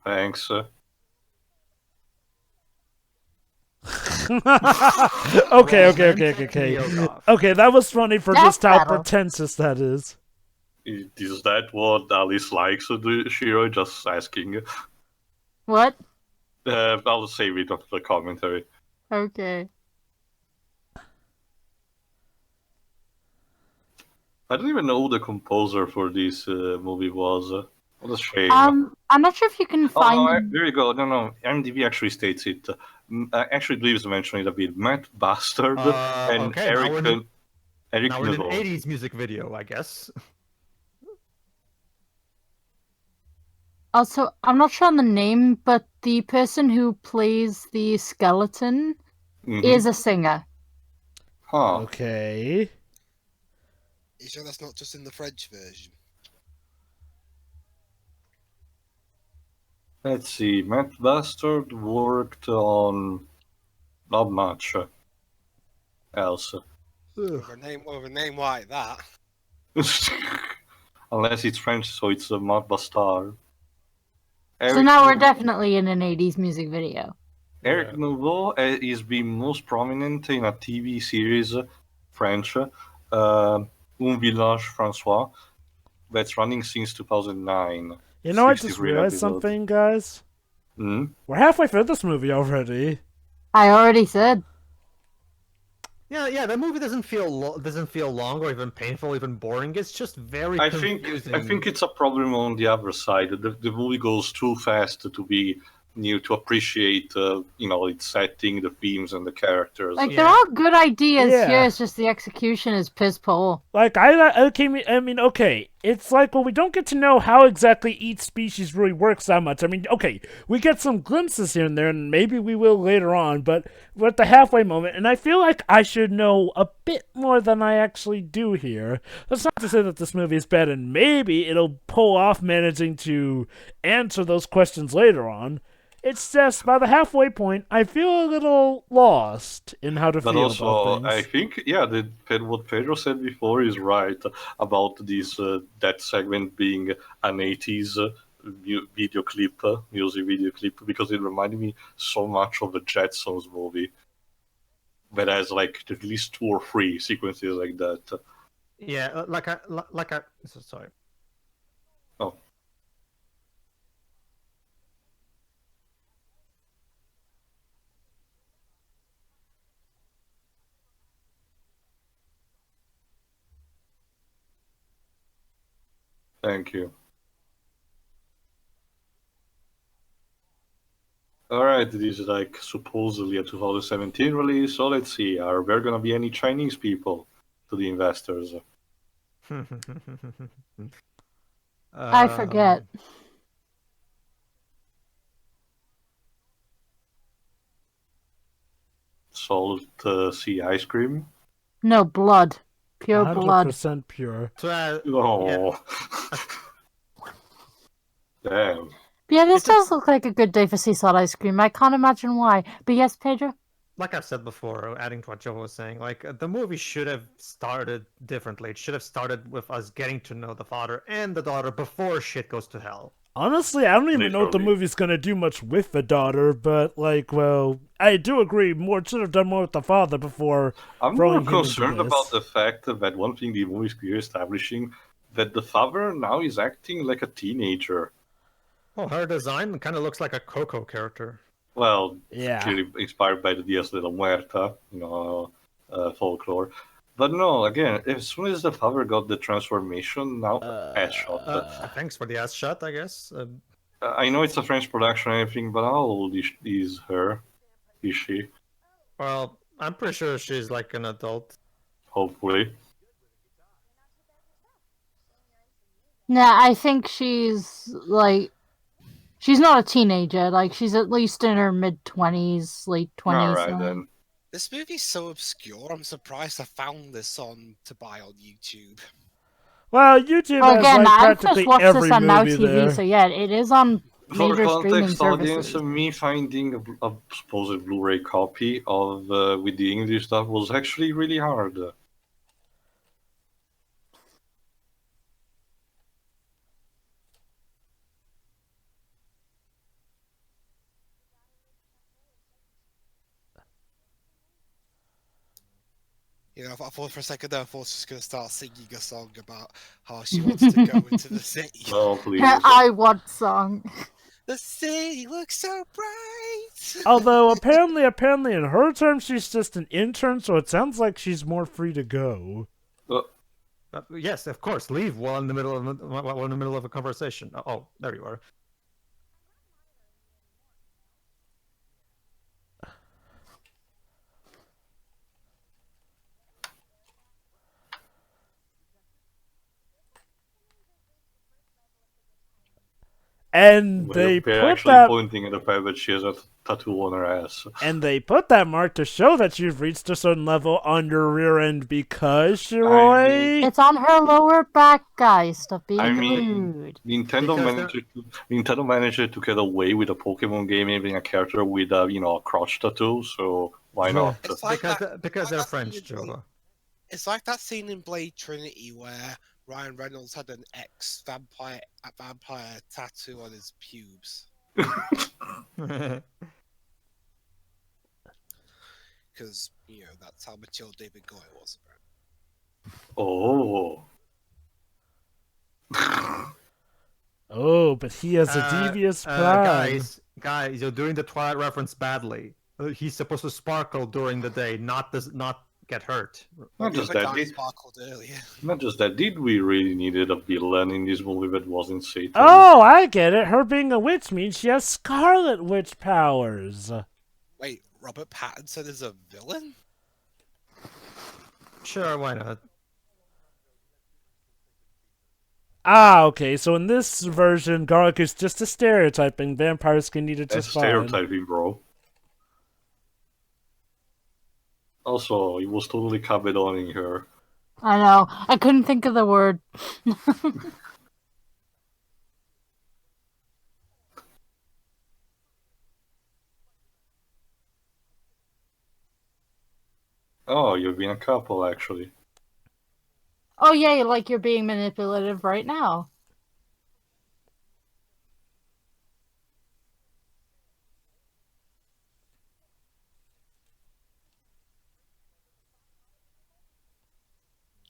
Thanks. Okay. Okay, that was funny for just how pretentious that is. Is that what Alice likes to do, Shiro? Just asking. What? I'll save it for the commentary. Okay. I don't even know who the composer for this movie was. What a shame. I'm not sure if you can find... Oh, no, there you go. No. IMDb actually states it. Actually, believes mentioning it a bit. Matt Bastard and Eric now we're in Neville. an 80s music video, I guess. Also, I'm not sure on the name, but the person who plays the skeleton is a singer. Huh. Okay. You sure that's not just in the French version? Let's see. Matt Bastard worked on not much else. With a name like that. Unless it's French, so it's Matt Bastard. So now we're definitely in an 80s music video. Eric Nouveau is being most prominent in a TV series, French, Un Village François, that's running since 2009. You know, I just realized something, guys. Hmm? We're halfway through this movie already. I already said. Yeah, that movie doesn't feel long or even painful, or even boring. It's just very confusing. I think it's a problem on the other side. The movie goes too fast to be to appreciate its setting, the themes, and the characters. Like, they're all good ideas here, it's just the execution is piss poor. Like, okay, it's like, well, we don't get to know how exactly each species really works that much. I mean, okay, we get some glimpses here and there, and maybe we will later on, but we're at the halfway moment, and I feel like I should know a bit more than I actually do here. That's not to say that this movie is bad, and maybe it'll pull off managing to answer those questions later on. It's just, by the halfway point, I feel a little lost in how to feel about things. I think, what Pedro said before is right about this that segment being an 80s music video clip, because it reminded me so much of the Jetsons movie, that has like at least 2 or 3 sequences like that. Yeah, sorry. Oh. Thank you. Alright, this is like supposedly a 2017 release, so let's see, are there gonna be any Chinese people to the investors? I forget. salt sea ice cream. No, blood. Pure blood. 100% pure. So, Oh, damn. But yeah, this does look like a good day for sea salt ice cream. I can't imagine why. But yes, Pedro? like I've said before, adding to what Joe was saying, like the movie should have started differently. It should have started with us getting to know the father and the daughter before shit goes to hell. Honestly, I don't even know what the Literally. movie's gonna do much with the daughter, but like, well, I do agree. More should have done more with the father before I'm throwing more him concerned into about this. the fact that one thing the movie is clearly establishing that the father now is acting like a teenager. Oh, her design kind of looks like a Coco character. Well, Yeah. clearly inspired by the Dias de la Muerta, folklore. But no, again, as soon as the father got the transformation, now ass shot. Thanks for the ass shot, I guess. I know it's a French production and everything, but how old is her? Is she? Well, I'm pretty sure she's like an adult. Hopefully. Nah, I think she's like she's not a teenager. Like she's at least in her mid-20s, late 20s. Alright then. This movie's so obscure, I'm surprised I found this on to buy on YouTube. Well, YouTube Well, has again, like I practically just watched every this on Now movie TV, there. so yeah, it is on For major streaming context, audience, services. me finding a supposed Blu-ray copy of with the English stuff was actually really hard. You know, I thought for a second there, I thought she was going to start singing a song about how she wants to go into the city. No, please. I want song. The city looks so bright! Although apparently in her terms she's just an intern, so it sounds like she's more free to go. Yes, of course. Leave while in the middle of a conversation. Oh, there you are. And they They're put actually that pointing at the fact that she has a tattoo on her ass. and they put that mark to show that you've reached a certain level on your rear end because I Shiroi. It's on her lower back, guys. Stop being I mean- rude. Nintendo managed to get away with a Pokemon game having a character with a crotch tattoo, so why not? It's like because they're that French, scene in Blade- Joe. It's like that scene in Blade Trinity where Ryan Reynolds had an ex-vampire tattoo on his pubes. Because, that's how mature David Goyer was. Oh. Oh, but he has a devious plan. Guys, you're doing the Twilight reference badly. He's supposed to sparkle during the day, not get hurt. Not just The that. guy sparkled earlier. Not just that. Did we really needed a villain in this movie that wasn't Satan? Oh, I get it. Her being a witch means she has Scarlet Witch powers. Wait, Robert Pattinson is a villain? Sure, why not? Ah, okay. So in this version, garlic is just a stereotyping. Vampires can eat it That's just fine. stereotyping, bro. Also, he was totally cabedoning her. I know. I couldn't think of the word. Oh, you've been a couple, actually. Oh yeah, like you're being manipulative right now.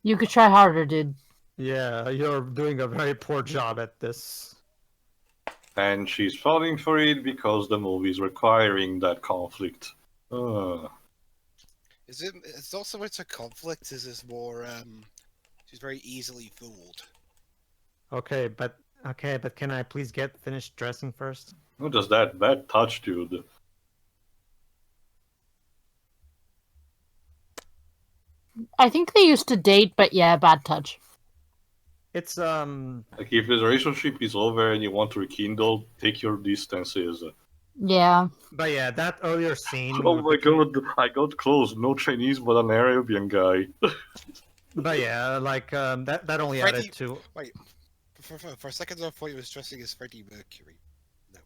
You could try harder, dude. Yeah, you're doing a very poor job at this. And she's falling for it because the movie's requiring that conflict. It's also it's a conflict, is this more she's very easily fooled. Okay, but can I please get finished dressing first? Not just that, bad touch, dude. I think they used to date, but yeah, bad touch. It's Like, if the relationship is over and you want to rekindle, take your distances. Yeah. But yeah, that earlier scene. Oh my between, god, I got close. No Chinese, but an Arabian guy. But yeah, like that only added Freddie. to. Wait, for a second I thought he was dressing as Freddie Mercury. No.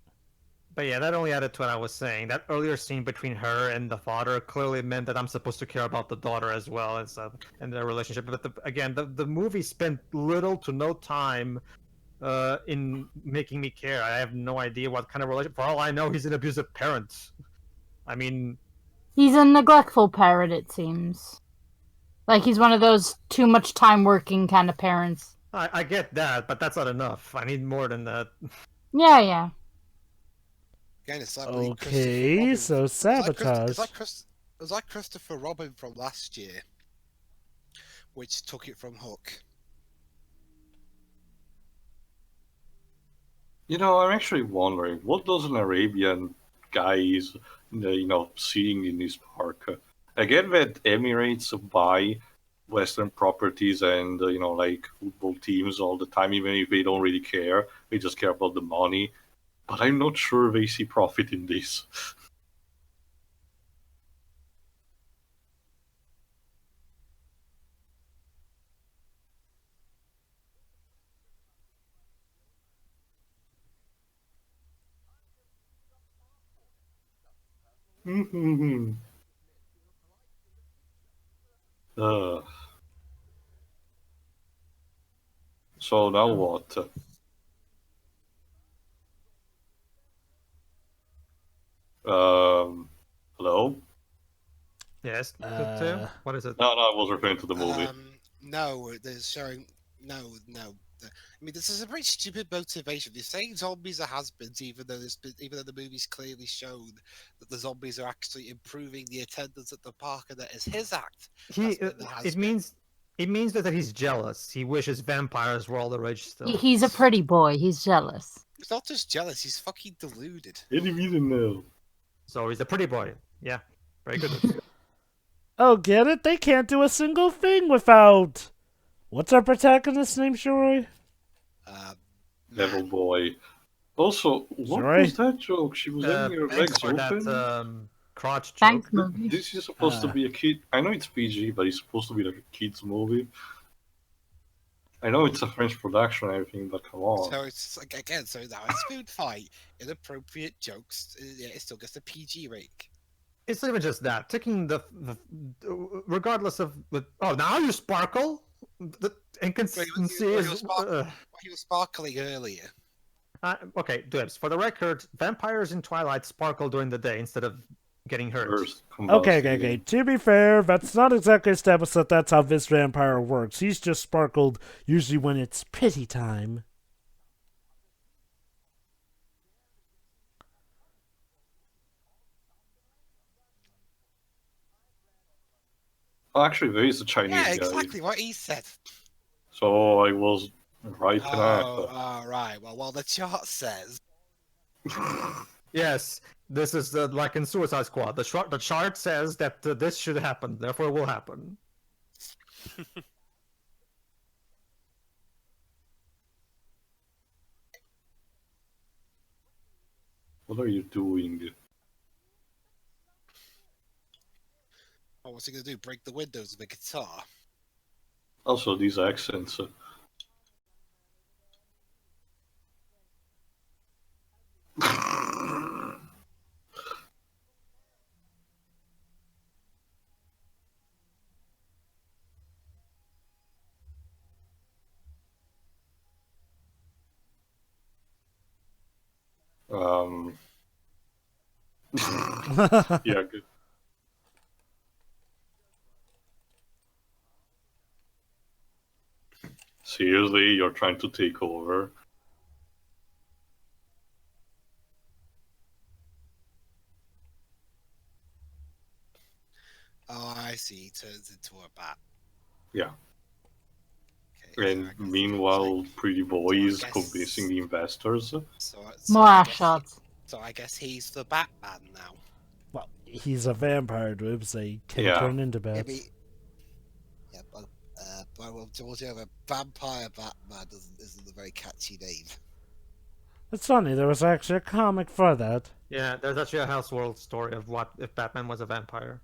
But yeah, that only added to what I was saying. That earlier scene between her and the father clearly meant that I'm supposed to care about the daughter as well as and their relationship. But again, the movie spent little to no time in making me care. I have no idea what kind of relationship. For all I know, he's an abusive parent. I mean, He's a neglectful parent, it seems. Like he's one of those too much time working kind of parents. I get that, but that's not enough. I need more than that. Yeah, yeah. Again, it's like Christopher Okay, Robin. so sabotage. It's like Christopher Robin from last year, which took it from Hook. You know, I'm actually wondering, what does an Arabian guy is, seeing in this park? I get that Emirates buy Western properties and, like football teams all the time, even if they don't really care. They just care about the money. But I'm not sure they see profit in this. uh, so now what? Hello? Yes, what is it? No, I was referring to the movie. No, they're showing. No. I mean, this is a very stupid motivation. They're saying zombies are has-beens, even though the movie's clearly shown that the zombies are actually improving the attendance at the park, and that is his act. It means that he's jealous. He wishes vampires were all the rage still. He's a pretty boy. He's jealous. He's not just jealous; he's fucking deluded. Any reason now? So he's a pretty boy. Yeah, very good. Oh, get it? They can't do a single thing without. What's our protagonist's name, Shuri? Devil boy. Also, what Sorry? was that joke? She was having her Thanks legs for open. that crotch joke. Thanks, movie. This is supposed to be a kid. I know it's PG, but it's supposed to be like a kids movie. I know it's a French production and everything, but come on. So it's like again, so now it's food fight, inappropriate jokes. Yeah, it still gets a PG rating. It's not even just that. Taking the regardless of now you sparkle. The inconsistency Well, is. he was sparkling earlier. Okay, Dibs. For the record, vampires in Twilight sparkle during the day instead of getting hurt. Okay. To be fair, that's not exactly established that that's how this vampire works. He's just sparkled usually when it's pity time. Oh, actually, there is a Chinese Yeah, guy. exactly what he said. So I was right in Right. Well, the chart says. Yes, this is like in Suicide Squad. The chart says that this should happen, therefore it will happen. What are you doing? Oh, what's he gonna do? Break the windows with a guitar? Also, these accents. Yeah, good. Seriously, you're trying to take over? Oh, I see. He turns into a bat. Yeah. Okay, And so meanwhile, pretty boys convincing the investors. More ass shots. So I guess he's the Batman now. Well, he's a vampire, Dibs. They can turn into bats. Yeah, but a vampire Batman isn't a very catchy name. It's funny, there was actually a comic for that. Yeah, there's actually a Elseworld story of what if Batman was a vampire.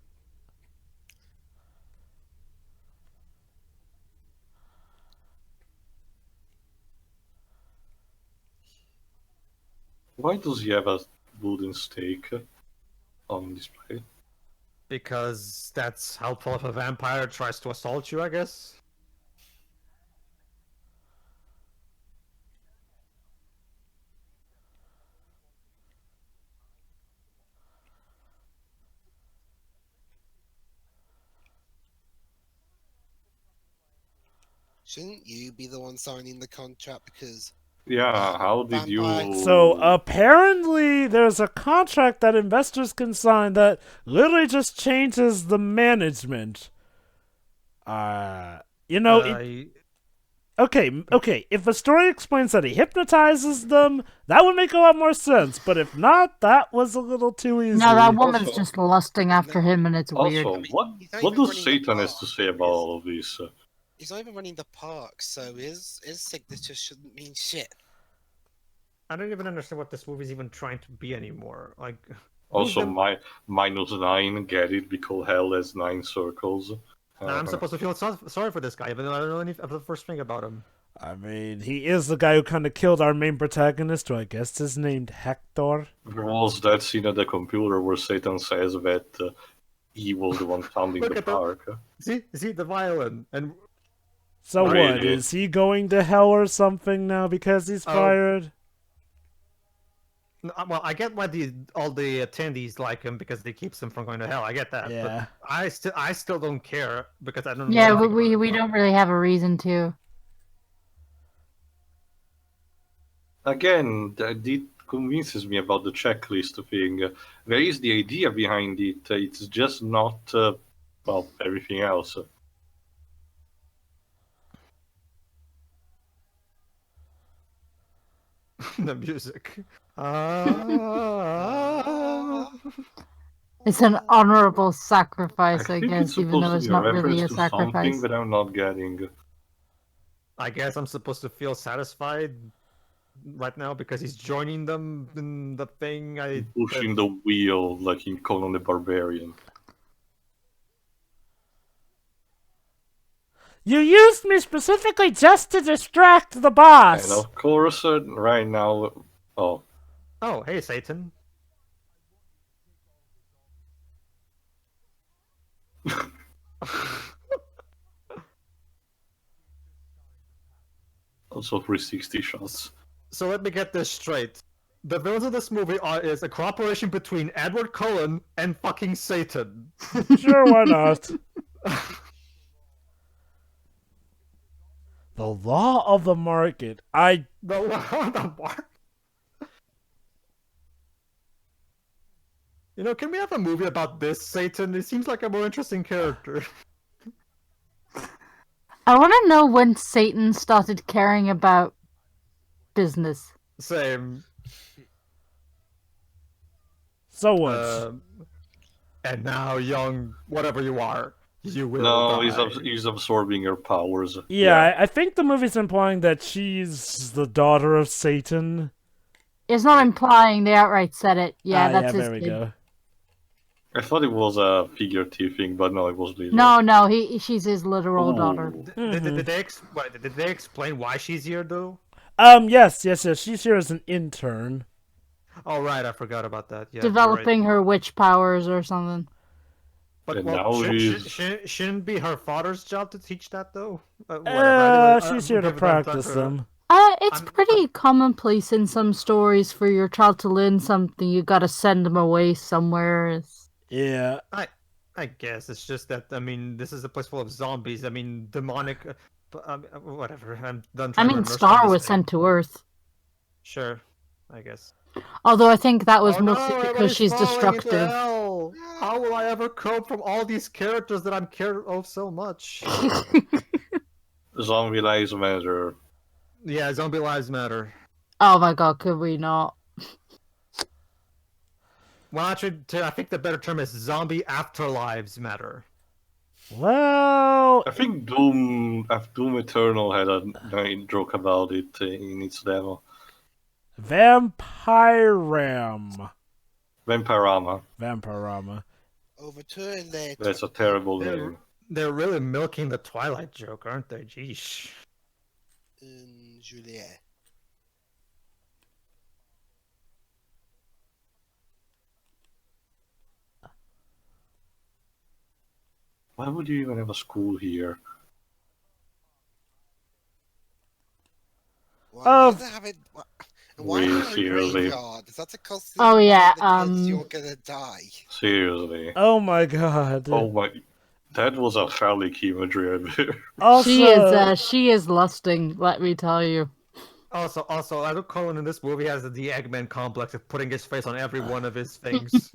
Why does he have a wooden stake on display? Because that's helpful if a vampire tries to assault you, I guess. Shouldn't you be the one signing the contract because Yeah, how did vampire- you... So apparently there's a contract that investors can sign that literally just changes the management. You know, okay, if the story explains that he hypnotizes them, that would make a lot more sense. But if not, that was a little too easy. No, that woman's Also- just lusting after him, and it's weird. Also, what he's not what even does running the Satan has to park. say about all of this? He's not even running the park, so his signature shouldn't mean shit. I don't even understand what this movie's even trying to be anymore. Like, Also, them- -9, get it? Because hell has 9 circles. I'm supposed to feel sorry for this guy, but I don't know any of the first thing about him. I mean, he is the guy who kind of killed our main protagonist, who I guess is named Hector. There was that scene at the computer where Satan says that he was the one founding Look the at the- park. See the violin, and So what, Really? is he going to hell or something now because he's Oh. fired? well, I get why all the attendees like him because he keeps them from going to hell. I get that, Yeah. but I still don't care because I don't. know Yeah, anything we about we the don't really have a reason to. Again, it convinces me about the checklist thing. There is the idea behind it. It's just not, well, everything else. the music. It's an honorable I sacrifice, I think it's guess, even though supposed it's to be a not really reference a to something sacrifice. that I'm not getting. I guess I'm supposed to feel satisfied right now because he's joining them in the thing. Pushing the wheel like in Conan the Barbarian. You used me specifically just to distract the boss. And of course, right now... Oh, Oh, hey, Satan. also 360 shots. So let me get this straight. The villains of this movie is a cooperation between Edward Cullen and fucking Satan. Sure, why not? The law of the market. The mark. You know, can we have a movie about this Satan? He seems like a more interesting character. I want to know when Satan started caring about business. Same. So what? And now, young, whatever you are, you will No, die. he's absorbing her powers. Yeah, I think the movie's implying that she's the daughter of Satan. It's not implying, they outright said it. Yeah, that's his there we kid. go. I thought it was a figurative thing, but no, it was literal. No, she's his literal daughter. Ooh. Did they explain why she's here, though? Yes. She's here as an intern. Oh, right, I forgot about that. Yeah, you're right. Developing her witch powers or something. But And now shouldn't be her father's job to teach that, though? Whatever, She's here to give that practice her. them. It's pretty commonplace in some stories for your child to learn something. You gotta send them away somewhere. Yeah. I guess it's just that, I mean, this is a place full of zombies. I mean, demonic. Whatever. I'm done I trying to mean, immerse Star in this was thing. sent to Earth. Sure, I guess. Although I think that was Oh, no, mostly because everybody's she's falling into destructive. hell. How will I ever cope from all these characters that I'm care of so much? Zombie lives matter. Yeah, zombie lives matter. Oh my god, could we not? Well, actually, I think the better term is zombie afterlives matter. Well, I think Doom Eternal had a joke about it in its demo. Vampiram. Vampirama. Vampirama. Overturn their. That's a terrible They're, name. they're really milking the Twilight joke, aren't they? Jeez. Juliet. Why would you even have a school here? Why do they have it? Why Really, have a seriously? graveyard? Is that to cause Oh, yeah, the kids you're gonna die? Seriously. Oh my god. Oh my... That was a phallic imagery right there. Also, She is lusting, let me tell you. Also, I think Colin in this movie has the Eggman complex of putting his face on every one of his things.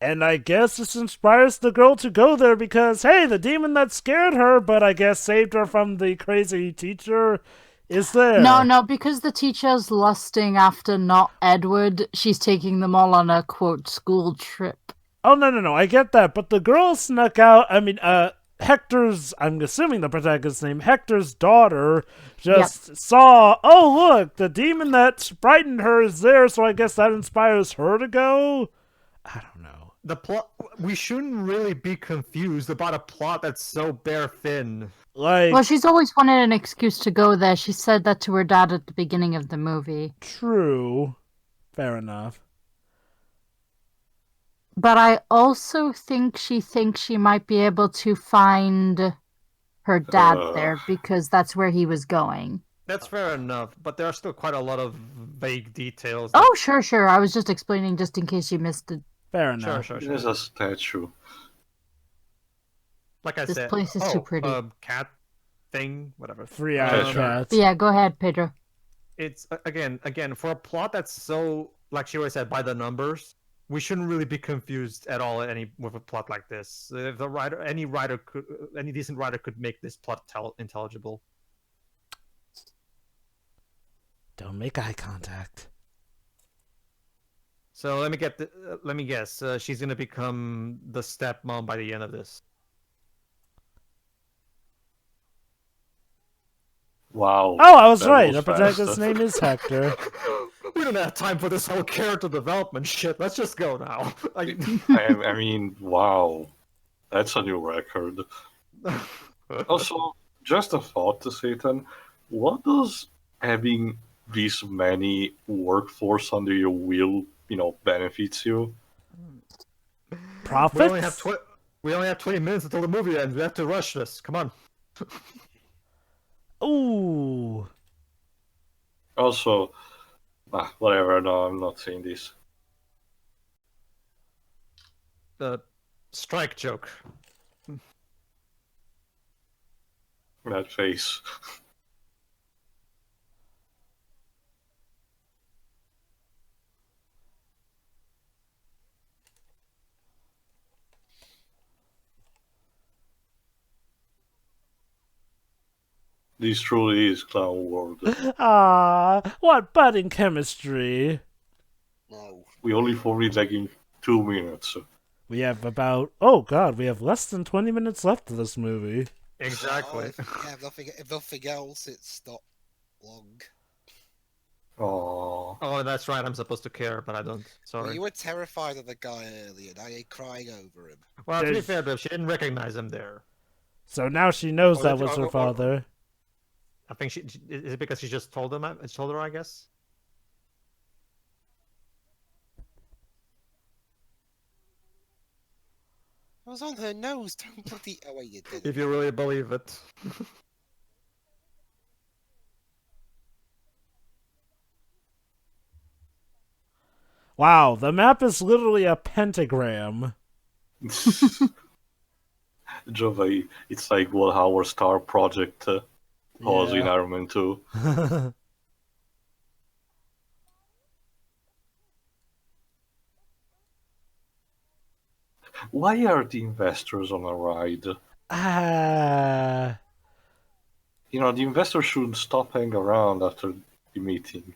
and I guess this inspires the girl to go there because, hey, the demon that scared her, but I guess saved her from the crazy teacher, is there. No, because the teacher's lusting after not Edward, she's taking them all on a, quote, school trip. Oh, no, I get that, but the girl snuck out, Hector's, I'm assuming the protagonist's name, Hector's daughter, just saw, oh, look, the demon that frightened her is there, so I guess that inspires her to go? I don't know. The plot. We shouldn't really be confused about a plot that's so bare thin. Like, Well, she's always wanted an excuse to go there. She said that to her dad at the beginning of the movie. true. Fair enough. But I also think she thinks she might be able to find her dad there because that's where he was going. That's fair enough, but there are still quite a lot of vague details. Oh, sure. I was just explaining just in case you missed it. Fair enough. Sure. There's a statue. Like I This said, place is too pretty. Cat thing, whatever. Three-eyed cats. Yeah, go ahead, Pedro. It's again for a plot that's so, like she always said, by the numbers. We shouldn't really be confused at all with a plot like this. If any decent writer could make this plot intelligible. Don't make eye contact. So let me guess. She's gonna become the stepmom by the end of this. Wow. Oh, I was That right. was The fast. protagonist's name is Hector. We don't have time for this whole character development shit. Let's just go now. I mean, wow. That's a new record. Also, just a thought to Satan. What does having this many workforce under your wheel, benefits you? Profits? We only have 20 minutes until the movie ends. We have to rush this. Come on. Ooh. Also, whatever, no, I'm not saying this. The strike joke. That face. This truly is Clown World. Ah, what budding chemistry. No. We only formally lagging 2 minutes. We have we have less than 20 minutes left of this movie. Exactly. If nothing else, it's not long. Aww. Oh, that's right. I'm supposed to care, but I don't. Sorry. Well, you were terrified of the guy earlier. Now you're crying over him. Well, to be fair, though, she didn't recognize him there. So now she knows Or that if- was her or- father. I think is it because she just told him? Told her, I guess. It was on her nose. Don't bloody. Oh wait, you did. If you really believe it. Wow, the map is literally a pentagram. Jove, it's like what our star project was in Yeah. Iron Man 2. Why are the investors on a ride? Ah. The investors shouldn't stop hanging around after the meeting.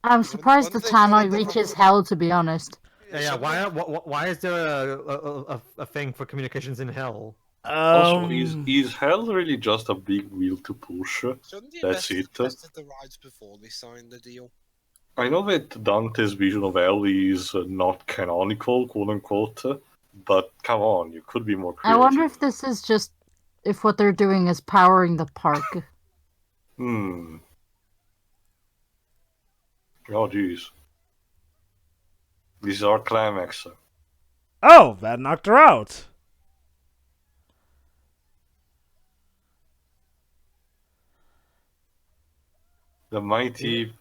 I'm surprised the One thing tannoy about the- reaches hell, to be honest. Yeah. Why is there a thing for communications in hell? Also, is hell really just a big wheel to push? Shouldn't the That's investors it. tested the rides before they signed the deal? I know that Dante's vision of hell is not canonical, quote unquote, but come on, you could be more I creative. wonder if this is just if what they're doing is powering the park. Hmm. Oh, jeez. This is our climax. Oh, that knocked her out. The mighty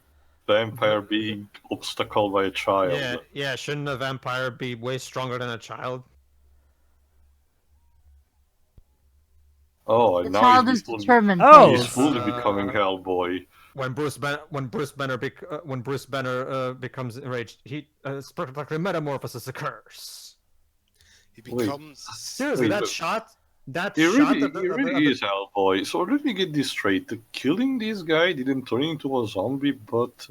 vampire being obstacled by a child. Yeah. Shouldn't a vampire be way stronger than a child? Oh, The and now child is determined. Oh, he's fully Uh, becoming Hellboy. When Bruce Banner becomes enraged, he spectacular metamorphosis occurs. He Wait. becomes. Seriously, Wait, that He shot really, of he really is Hellboy. So let me get this straight. Killing this guy didn't turn him into a zombie, but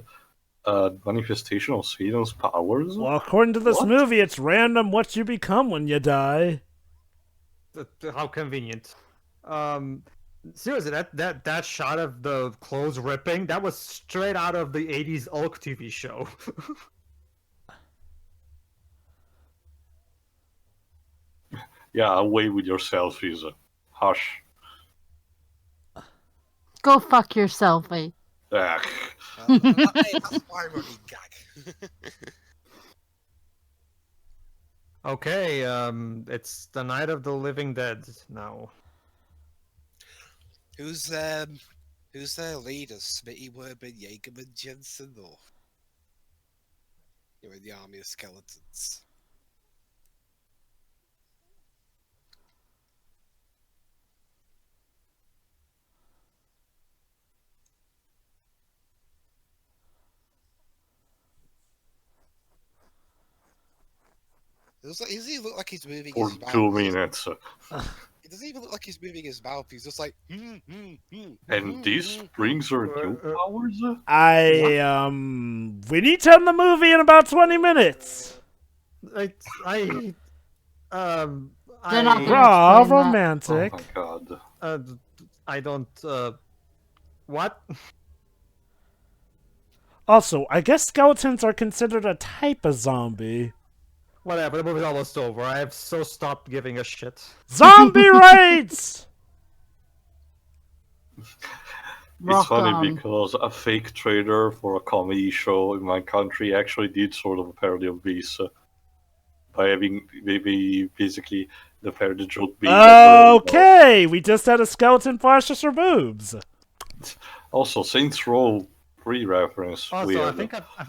a manifestation of Satan's powers? well, according to this What? movie, it's random what you become when you die. how convenient. Seriously, that shot of the clothes ripping, that was straight out of the '80s Ulk TV show. Yeah, away with your selfies. Hush. Go fuck yourself, eh? Ugh. Hey, that's my running gag. Okay, it's the Night of the Living Dead now. Who's their leader? Smitty, Werben, Jaegerman, Jensen, or you're in the army of skeletons? Does he look like he's moving For his mouth? 2 minutes. It doesn't even look like he's moving his mouth. He's just like. And this brings her new powers? We need to end the movie in about 20 minutes. They're not I gonna Raw, explain that. Oh romantic. my god. I don't what? Also, I guess skeletons are considered a type of zombie. Whatever, the movie's almost over. I have so stopped giving a shit. Zombie raids! It's Rock funny on. because a fake trailer for a comedy show in my country actually did sort of a parody of this. By having maybe basically the parody joke being Okay, we just had a skeleton flash us her boobs. Also, Saints Row 3 reference. Also, Weird.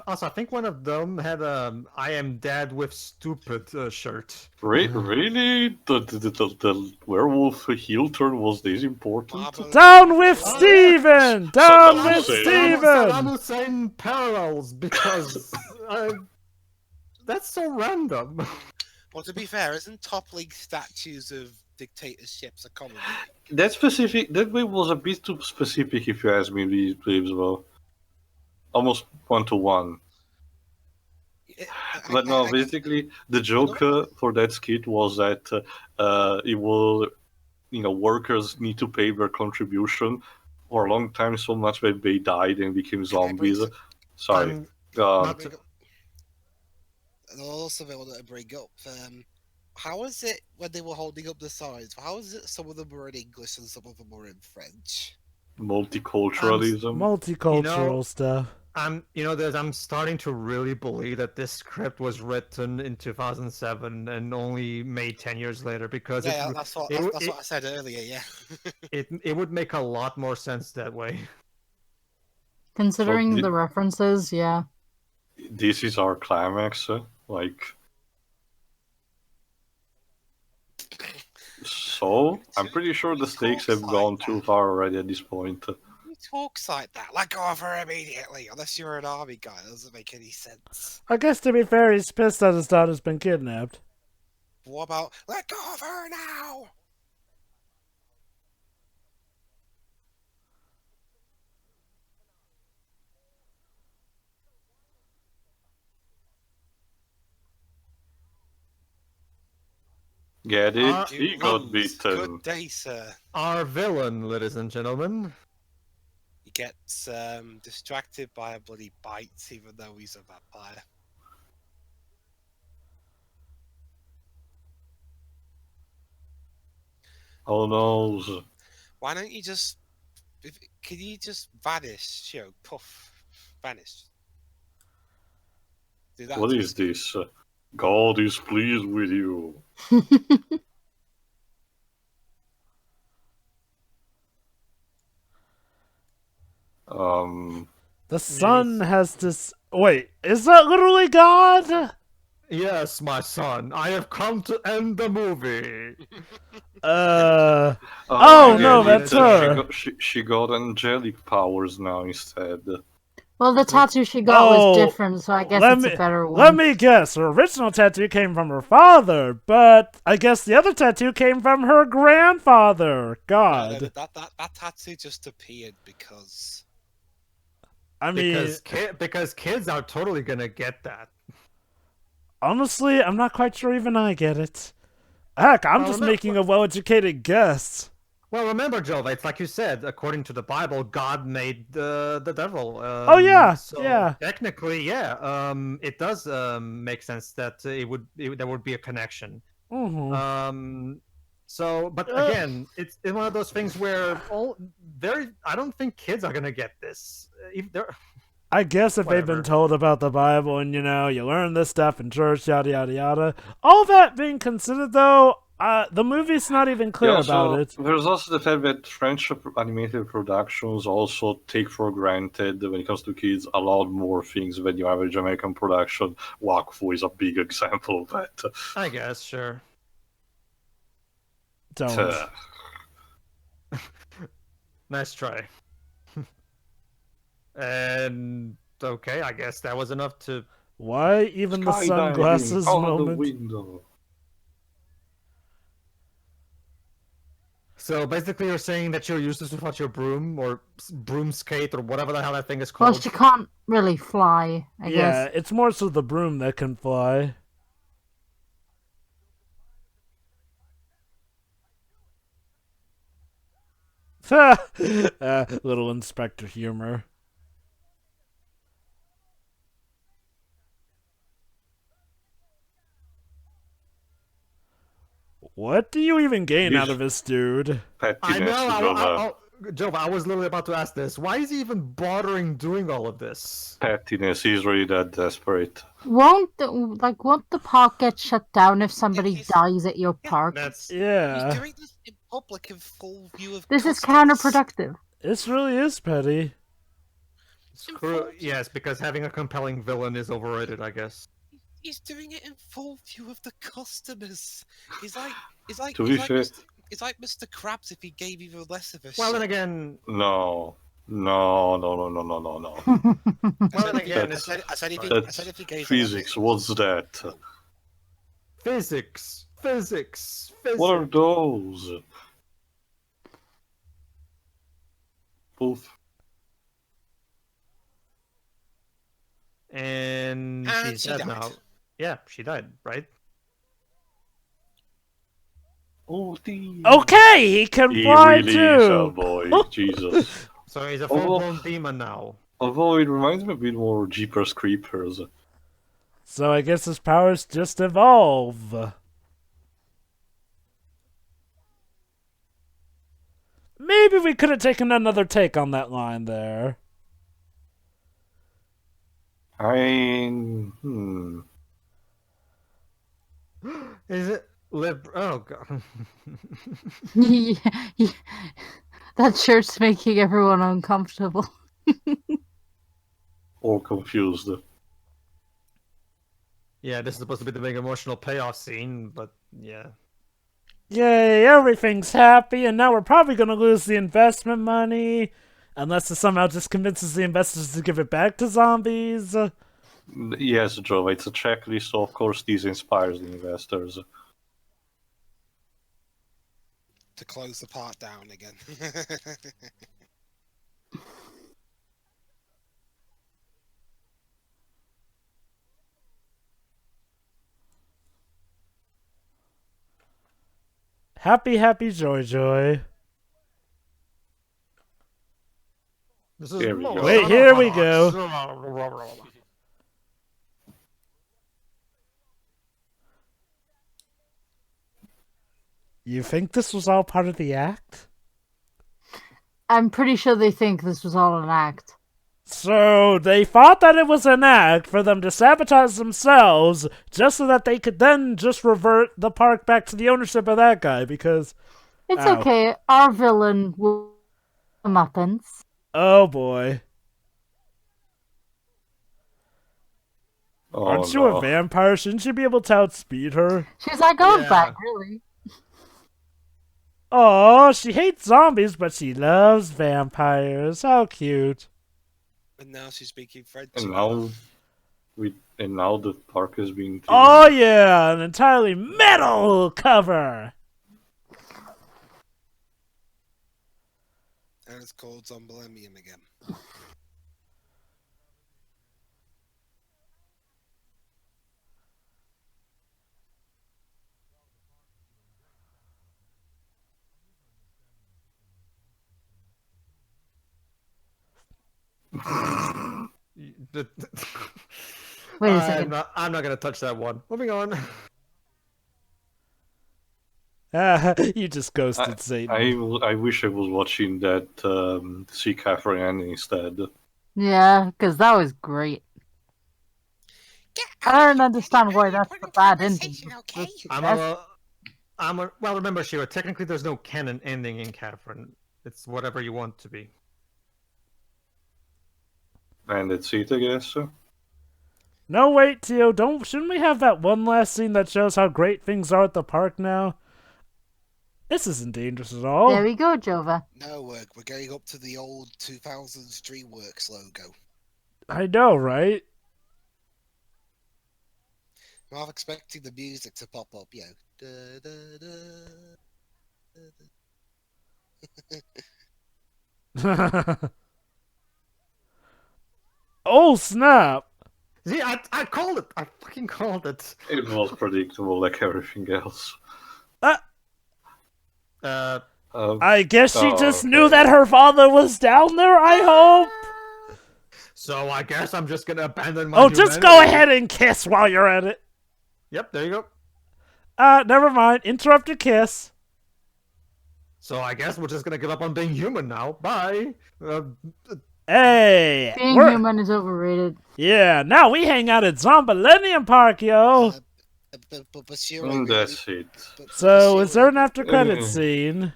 I think one of them had "I am dad with stupid" shirt. Really? The werewolf heel turn was this important? Down with Steven! Down Saddam with Hussein. Saddam Steven! Hussein parallels because that's so random. Well, to be fair, isn't toppling statues of dictatorships a common thing? That specific, that way was a bit too specific if you ask me, these beliefs, well. Almost 1-to-1. But no, basically, the joke for that skit was that it will, workers need to pay their contribution for a long time so much that they died and became zombies. Sorry. Not And also, I wanted to bring up how is it when they were holding up the signs? How is it some of them were in English and some of them were in French? Multiculturalism. Multicultural stuff. I'm starting to really believe that this script was written in 2007 and only made 10 years later because That's what I said earlier. Yeah. it would make a lot more sense that way. Considering So the references, yeah. This is our climax. So, I'm pretty sure the stakes have gone too far already at this point. Who talks like that? Let go of her immediately, unless you're an army guy. That doesn't make any sense. I guess to be fair, he's pissed that his daughter's been kidnapped. What about, let go of her now? Get it? You He got lose. beaten. Good day, sir. Our villain, ladies and gentlemen. He gets distracted by a bloody bite, even though he's a vampire. Oh no. Why don't you just... Can you just vanish? You know, poof. Vanish. Do that. What is this? God is pleased with you. The sun has this. Wait, is that literally God? Yes, my son. I have come to end the movie. Oh I no, get that's it. her. She got angelic powers now instead. Well, the tattoo she got was Oh, different, so I guess it's a better Let one. me guess. Her original tattoo came from her father, but I guess the other tattoo came from her grandfather. God. No, that tattoo just appeared because... I mean, Because kids are totally gonna get that. honestly, I'm not quite sure even I get it. Heck, I'm just making a well-educated guess. Well, remember, Jova, it's like you said. According to the Bible, God made the devil. Oh yeah, so yeah. Technically, yeah. It does make sense that there would be a connection. Mm-hmm. So, but again, it's one of those things where I don't think kids are gonna get this. I guess if they've been told about the Bible and, you learn this stuff in church, yada, yada, yada. All that being considered, though, the movie's not even clear about it. There's also the fact that French animated productions also take for granted, when it comes to kids, a lot more things than your average American production. Wakfu is a big example of that. I guess, sure. Don't. Nice try. And okay, I guess that was enough to... Why even the sunglasses moment? The window. So basically you're saying that you're useless without your broom, or broom skate, or whatever the hell that thing is called? Well, she can't really fly, I guess. Yeah, it's more so the broom that can fly. Little Inspector humor. What do you even gain out of this dude? I know, Jova, I was literally about to ask this. Why is he even bothering doing all of this? Pettiness, he's really that desperate. Won't the park get shut down if somebody dies at your park? He's Yeah. doing this in public in full view of This is customers. counterproductive. This really is petty. Yes, because having a compelling villain is overrated, I guess. He's doing it in full view of the customers. He's like Mr. Krabs if he gave even less of a Well, shit. then again... No. Well, then again, I said if he gave physics, what's that? Physics. What are those? Poof. And she's she dead died. now. Yeah, she died, right? Okay, he can fly really too. is a boy. Jesus. So he's a full-blown demon now. Although it reminds me a bit more of Jeepers Creepers. So I guess his powers just evolve. Maybe we could have taken another take on that line there. Is it oh god. That shirt's making everyone uncomfortable. Or confused. Yeah, this is supposed to be the big emotional payoff scene, but yeah. Yay, everything's happy, and now we're probably going to lose the investment money. Unless it somehow just convinces the investors to give it back to zombies. Yes, Joe, it's a checklist, so of course this inspires the investors. To close the part down again. Happy, happy, joy, joy. This is Here we most go. Wait, here we go. You think this was all part of the act? I'm pretty sure they think this was all an act. So they thought that it was an act for them to sabotage themselves just so that they could then just revert the park back to the ownership of that guy because... It's Ow. okay. Our villain will muppets. Oh boy. Oh, Aren't you no. a vampire? Shouldn't you be able to outspeed her? She's like old Yeah. back, really. Oh, she hates zombies, but she loves vampires. How cute. And now she's speaking French. And now the park is being themed. Oh yeah, an entirely metal cover. And it's called Zombillenium again. Wait a second. I'm not gonna touch that one. Moving on. You just ghosted Satan. I wish I was watching that Sea Catherine ending instead. Yeah, because that was great. I don't understand why that's the bad ending. Okay? Well, remember, Shira, technically there's no canon ending in Catherine. It's whatever you want to be. And that's it, I guess. No, wait, Tio, shouldn't we have that one last scene that shows how great things are at the park now? This isn't dangerous at all. There we go, Jova. No, we're going up to the old 2000s DreamWorks logo. I know, right? I'm half expecting the music to pop up, you know. Da, da, da, da. Oh, snap! See, I called it. I fucking called it. It was predictable like everything else. I guess she just okay. knew that her father was down there, I hope! So I guess I'm just gonna abandon my. Oh, just go ahead and kiss while you're at it. Yep, there you go. Never mind. Interrupt your kiss. So I guess we're just gonna give up on being human now. Bye. Hey! Being human is overrated. Yeah, now we hang out at Zombillenium Park, yo! But Shiri, And that's it. So, is there an after-credit scene?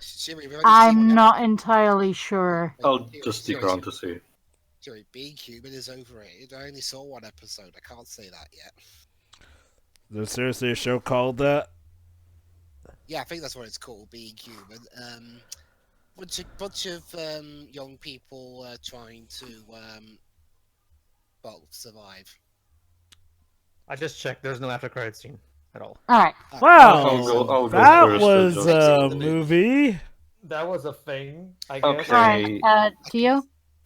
I'm not entirely sure. I'll just stick around to see. Shiri, being human is overrated. I only saw one episode. I can't say that yet. There's seriously a show called that? Yeah, I think that's what it's called, being human. Bunch of young people trying to survive. I just checked. There's no after credit scene at all. Alright. Wow, I'll go that first, was just- a movie. That was a thing, I guess. Okay. Alright, Tio?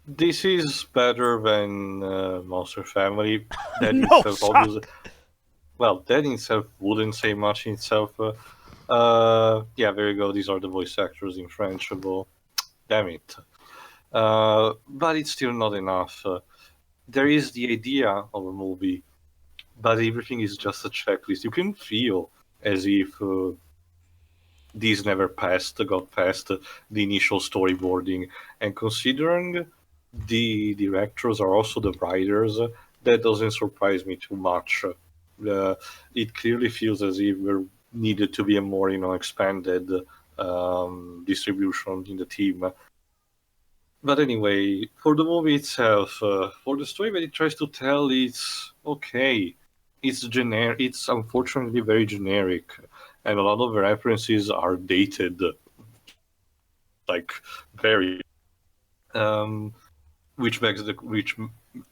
This is better than Monster Family. That No itself shot. obviously. Well, that in itself wouldn't say much in itself. Yeah, there you go. These are the voice actors in French. Well, damn it. But it's still not enough. There is the idea of a movie, but everything is just a checklist. You can feel as if these never got past the initial storyboarding. And considering the directors are also the writers, that doesn't surprise me too much. It clearly feels as if there needed to be a more, expanded distribution in the team. But anyway, for the movie itself, for the story that it tries to tell, it's okay. It's generic. It's unfortunately very generic, and a lot of the references are dated, like very, which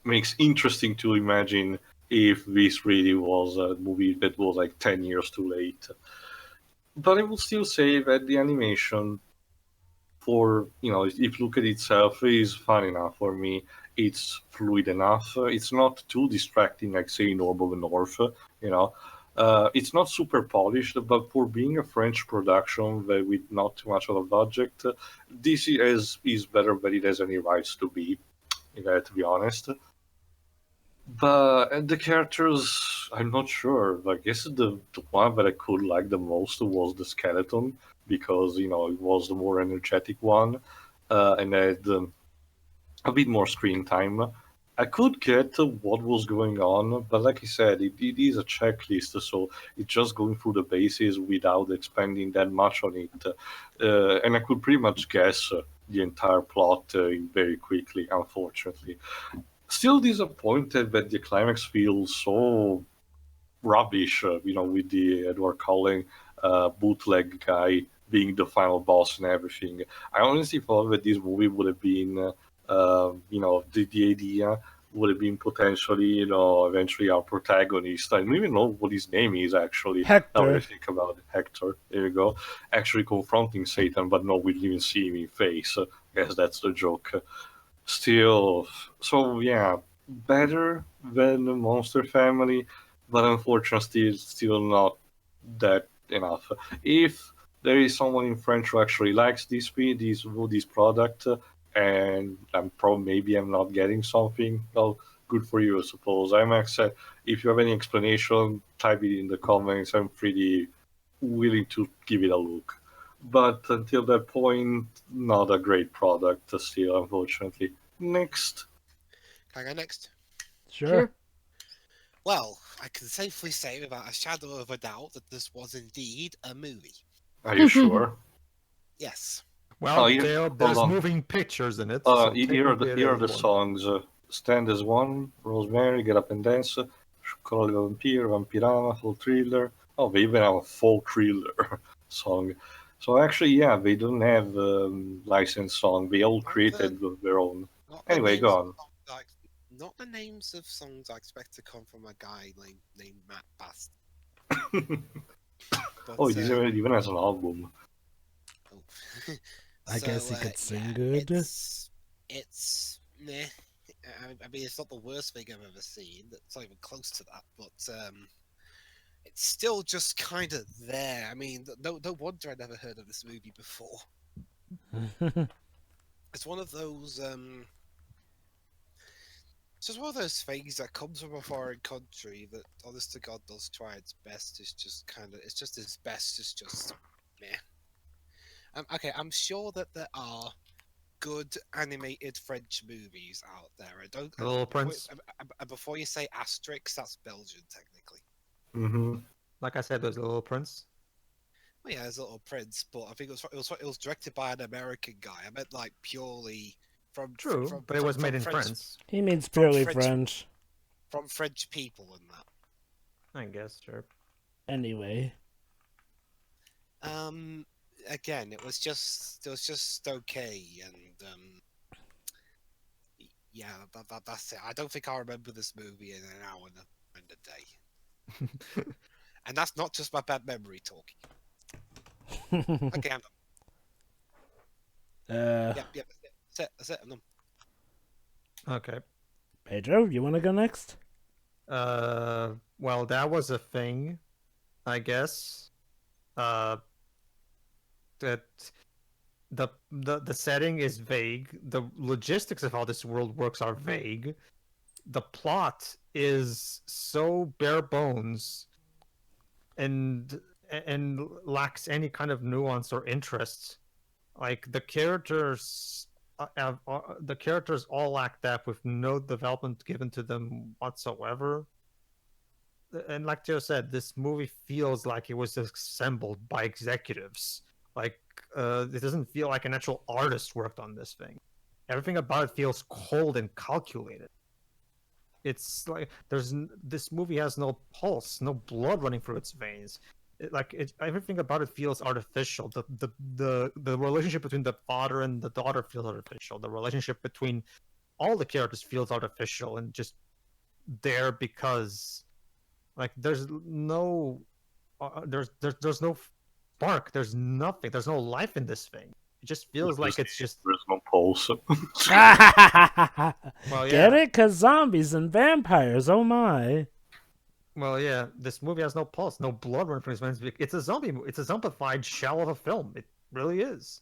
makes interesting to imagine if this really was a movie that was like 10 years too late. But I will still say that the animation, if you look at itself, is fun enough for me. It's fluid enough. It's not too distracting, like say Normal and North. It's not super polished, but for being a French production with not too much of a budget, this is better than it has any rights to be, to be honest. But and the characters, I'm not sure. I guess the one that I could like the most was the skeleton because it was the more energetic one, and had a bit more screen time. I could get what was going on, but like I said, it is a checklist, so it's just going through the bases without expanding that much on it. And I could pretty much guess the entire plot very quickly, unfortunately. Still disappointed that the climax feels so rubbish, with the Edward Cullen bootleg guy being the final boss and everything. I honestly thought that this movie would have been, the idea would have been potentially, eventually our protagonist. I don't even know what his name is actually. Now that I Hector. think about it, Hector. There you go. Actually confronting Satan, but no, we didn't even see him in face. I guess that's the joke. Still, so yeah, better than the Monster Family, but unfortunately, still not that enough. If there is someone in French who actually likes this product, and maybe I'm not getting something, well, good for you, I suppose. If you have any explanation, type it in the comments. I'm pretty willing to give it a look. But until that point, not a great product still, unfortunately. Next. Can I go next? Sure. Well, I can safely say without a shadow of a doubt that this was indeed a movie. Are you sure? Yes. Well, hold there's on. moving pictures in it. So Here are technically it the is one. songs. Stand as One, Rosemary, Get Up and Dance, Call the Vampire, Vampirama, Full Thriller. Oh, they even have a full thriller song. So actually, yeah, they don't have licensed song. They all created their own. Not the Anyway, names go of on. songs not the names of songs I expect to come from a guy named Matt Bast. But, Oh, it even has an album. oh. I guess he could sing good. It's meh. I mean, it's not the worst thing I've ever seen. It's not even close to that. But it's still just kind of there. I mean, no wonder I never heard of this movie before. It's one of those. It's just one of those things that comes from a foreign country that, honest to God, does try its best. It's just its best. It's just meh. Okay, I'm sure that there are good animated French movies out there. I don't. The Little Prince. Before you say Asterix, that's Belgian technically. Mm-hmm. Like I said, there's a Little Prince. Well, yeah, there's a Little Prince, but I think it was directed by an American guy. I meant like purely from True, but it was made in French, France. He means purely French. French. From French people and that. I guess, sure. Anyway. Again, it was just okay, and yeah, that's it. I don't think I'll remember this movie in an hour and a day. And that's not just my bad memory talking. Okay, I'm done. Yep, that's it. I'm done. Okay. Pedro, you want to go next? Well, that was a thing, I guess. That the setting is vague. The logistics of how this world works are vague. The plot is so bare bones and lacks any kind of nuance or interest. Like the characters the characters all lack that with no development given to them whatsoever. And like Joe said, this movie feels like it was assembled by executives. Like it doesn't feel like an actual artist worked on this thing. Everything about it feels cold and calculated. It's like this movie has no pulse, no blood running through its veins. Everything about it feels artificial. The relationship between the father and the daughter feels artificial. The relationship between all the characters feels artificial and just there because like there's no there's no spark. There's nothing. There's no life in this thing. It just feels like it's just There's no pulse. well, yeah. Get it? 'Cause zombies and vampires, oh my. Well, yeah, this movie has no pulse, no blood running from his veins. It's a zombie. It's a zombified shell of a film. It really is.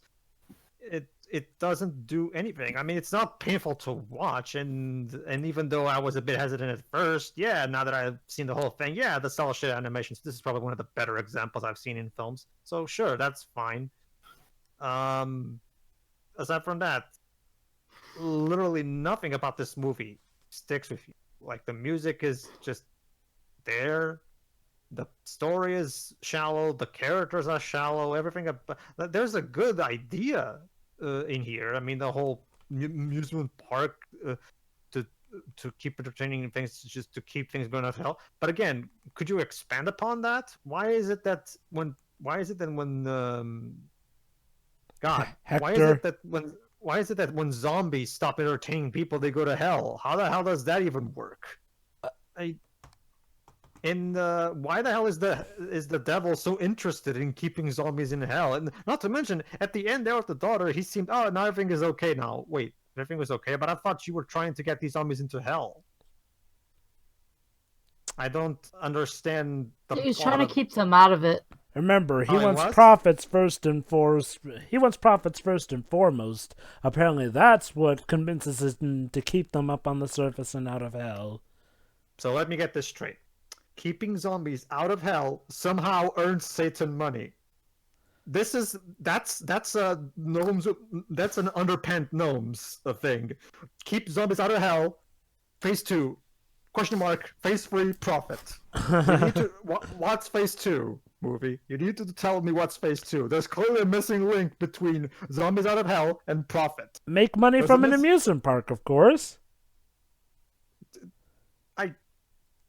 It doesn't do anything. I mean, it's not painful to watch, and even though I was a bit hesitant at first, yeah, now that I've seen the whole thing, yeah, the cell shaded animations. This is probably one of the better examples I've seen in films. So sure, that's fine. Aside from that, literally nothing about this movie sticks with you. Like the music is just there. The story is shallow. The characters are shallow. Everything. There's a good idea in here. I mean, the whole amusement park to keep entertaining things, just to keep things going to hell. But again, could you expand upon that? Why is it that when God, Hector. why is it that when zombies stop entertaining people, they go to hell? How the hell does that even work? Why the hell is the devil so interested in keeping zombies in hell? And not to mention, at the end there with the daughter, he seemed, oh, now everything is okay now. Wait, everything was okay, but I thought you were trying to get these zombies into hell. I don't understand the He's plot trying to of- keep them out of it. Remember, he Oh, he wants was? profits first and foremost. He wants profits first and foremost. Apparently, that's what convinces him to keep them up on the surface and out of hell. So let me get this straight. Keeping zombies out of hell somehow earns Satan money. That's a gnomes. That's an underpants gnomes thing. Keep zombies out of hell. Phase 2. Question mark. Phase 3. Profit. You need to. What's phase 2 movie? You need to tell me what's phase 2. There's clearly a missing link between zombies out of hell and profit. Make money from an amusement park, of course.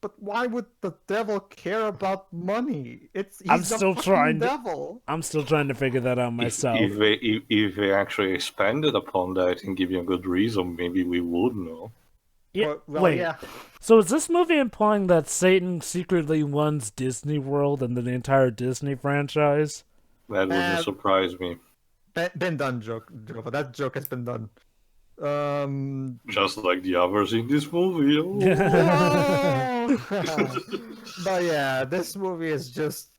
But why would the devil care about money? He's I'm a still fucking trying to- devil. I'm still trying to figure that out myself. If they actually expanded upon that and give you a good reason, maybe we would know. Yeah, Well, wait. yeah. So is this movie implying that Satan secretly runs Disney World and the entire Disney franchise? That wouldn't surprise me. Been done, joke. But that joke has been done. Just like the others in this movie. But yeah, this movie is just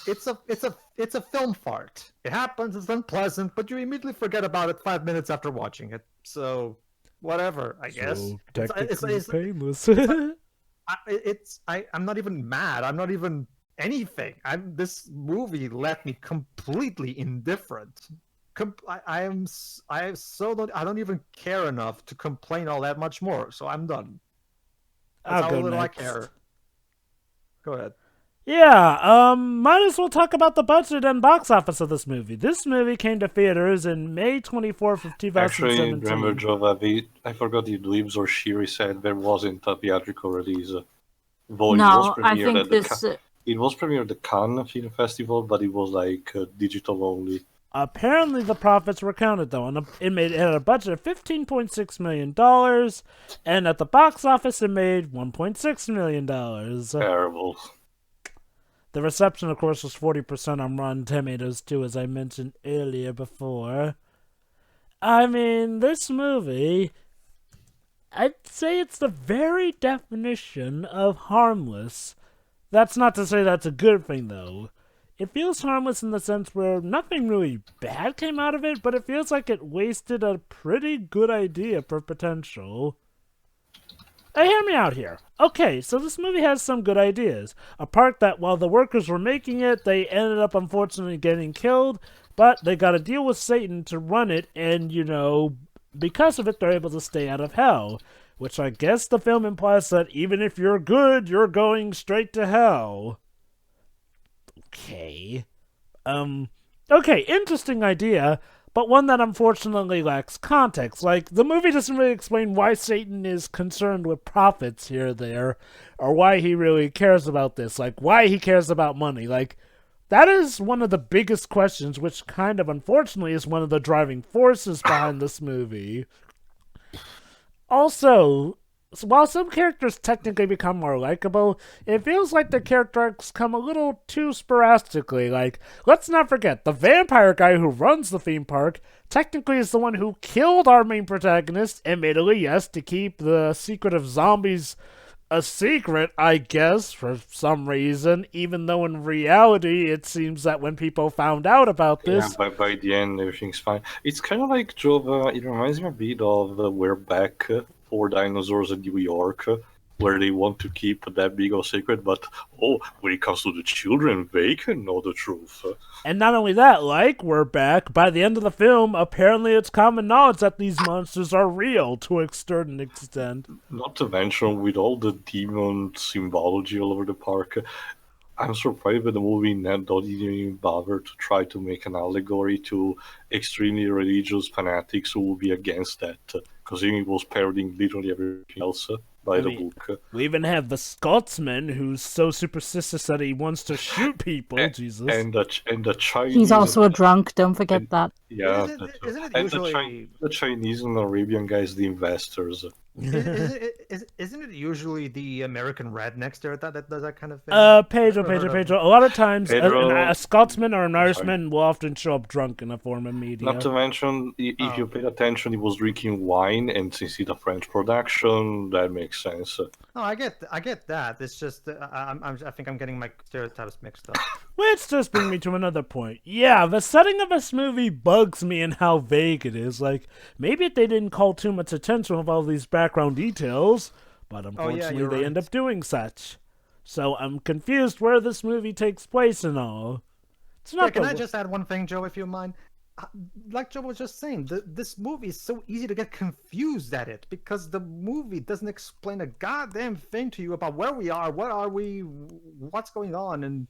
it's a film fart. It happens, it's unpleasant, but you immediately forget about it 5 minutes after watching it. So whatever, I guess. So technically It's painless. I'm not even mad. I'm not even anything. This movie left me completely indifferent. I don't even care enough to complain all that much more. So I'm done. That's I'll how go little next. I care. Go ahead. Yeah, might as well talk about the budget and box office of this movie. This movie came to theaters in May 24th of Actually, 2017. remember, Jova, I forgot if Dweebs or Shiri said there wasn't a theatrical release. Though it was No, I premiered think at the this. it was premiered at the Cannes Film Festival, but it was like digital only. Apparently, the profits were counted, though, and it had a budget of $15.6 million, and at the box office, it made $1.6 million. Terrible. The reception, of course, was 40% on Rotten Tomatoes, too, as I mentioned earlier before. I mean, this movie, I'd say it's the very definition of harmless. That's not to say that's a good thing, though. It feels harmless in the sense where nothing really bad came out of it, but it feels like it wasted a pretty good idea for potential. Hear me out here. Okay, so this movie has some good ideas. A part that while the workers were making it, they ended up unfortunately getting killed, but they got to deal with Satan to run it, and, because of it, they're able to stay out of hell. Which I guess the film implies that even if you're good, you're going straight to hell. Okay. Okay, interesting idea, but one that unfortunately lacks context. Like, the movie doesn't really explain why Satan is concerned with profits here or there, or why he really cares about this, like, why he cares about money. Like, that is one of the biggest questions, which kind of unfortunately is one of the driving forces behind this movie. Also, while some characters technically become more likable, it feels like the character arcs come a little too sporadically. Like, let's not forget, the vampire guy who runs the theme park technically is the one who killed our main protagonist, admittedly, yes, to keep the secret of zombies a secret, I guess, for some reason, even though in reality it seems that when people found out about Yeah, this, by the end, everything's fine. It's kind of like Jova. It reminds me a bit of We're Back for Dinosaurs in New York, where they want to keep that big of a secret, but when it comes to the children, they can know the truth. and not only that, like, we're back, by the end of the film, apparently it's common knowledge that these monsters are real to a certain extent. Not to mention, with all the demon symbology all over the park, I'm surprised that the movie didn't even bother to try to make an allegory to extremely religious fanatics who will be against that, because it was parodying literally everything else by the book. We even have the Scotsman who's so superstitious that he wants to shoot people. Jesus. And the Chinese. He's also a drunk. Don't forget that. Yeah, Isn't it and usually the Chinese and Arabian guys, the investors. isn't it usually the American rednecks there that does that kind of thing? Pedro. A lot of times, Pedro- a Scotsman or an Irishman will often show up drunk in a form of media. Not to mention, if you paid attention, he was drinking wine, and since it's a French production, that makes sense. No, I get that. It's just I think I'm getting my stereotypes mixed up. Which just brings me to another point. Yeah, the setting of this movie bugs me in how vague it is. Like, maybe they didn't call too much attention with all these background details, but unfortunately you're they right. end up doing such. So I'm confused where this movie takes place and all. It's not Can the- I just add one thing, Joe, if you mind? Like Joe was just saying, this movie is so easy to get confused at it because the movie doesn't explain a goddamn thing to you about where we are, what are we, what's going on, and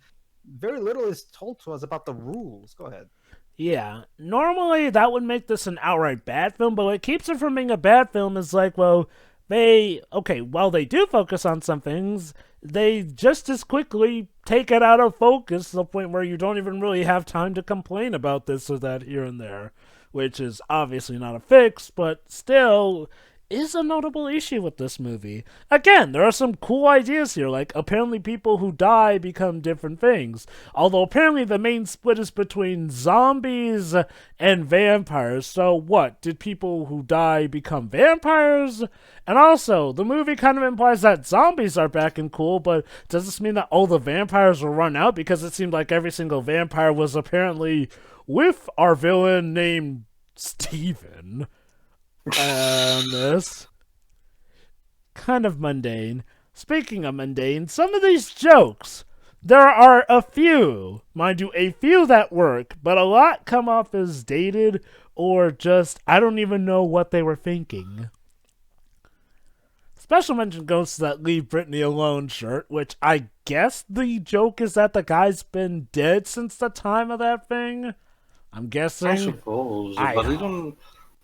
very little is told to us about the rules. Go ahead. Yeah, normally that would make this an outright bad film, but what keeps it from being a bad film is like, well, while they do focus on some things, they just as quickly take it out of focus to the point where you don't even really have time to complain about this or that here and there, which is obviously not a fix, but still is a notable issue with this movie. Again, there are some cool ideas here, like apparently people who die become different things. Although apparently the main split is between zombies and vampires. So what? Did people who die become vampires? And also, the movie kind of implies that zombies are back and cool, but does this mean that all the vampires will run out? Because it seemed like every single vampire was apparently with our villain named Steven. This kind of mundane. Speaking of mundane, some of these jokes, there are a few, mind you, a few that work, but a lot come off as dated or just, I don't even know what they were thinking. Special mention goes to that Leave Britney Alone shirt, which I guess the joke is that the guy's been dead since the time of that thing. I'm guessing. I suppose, I but know. I don't.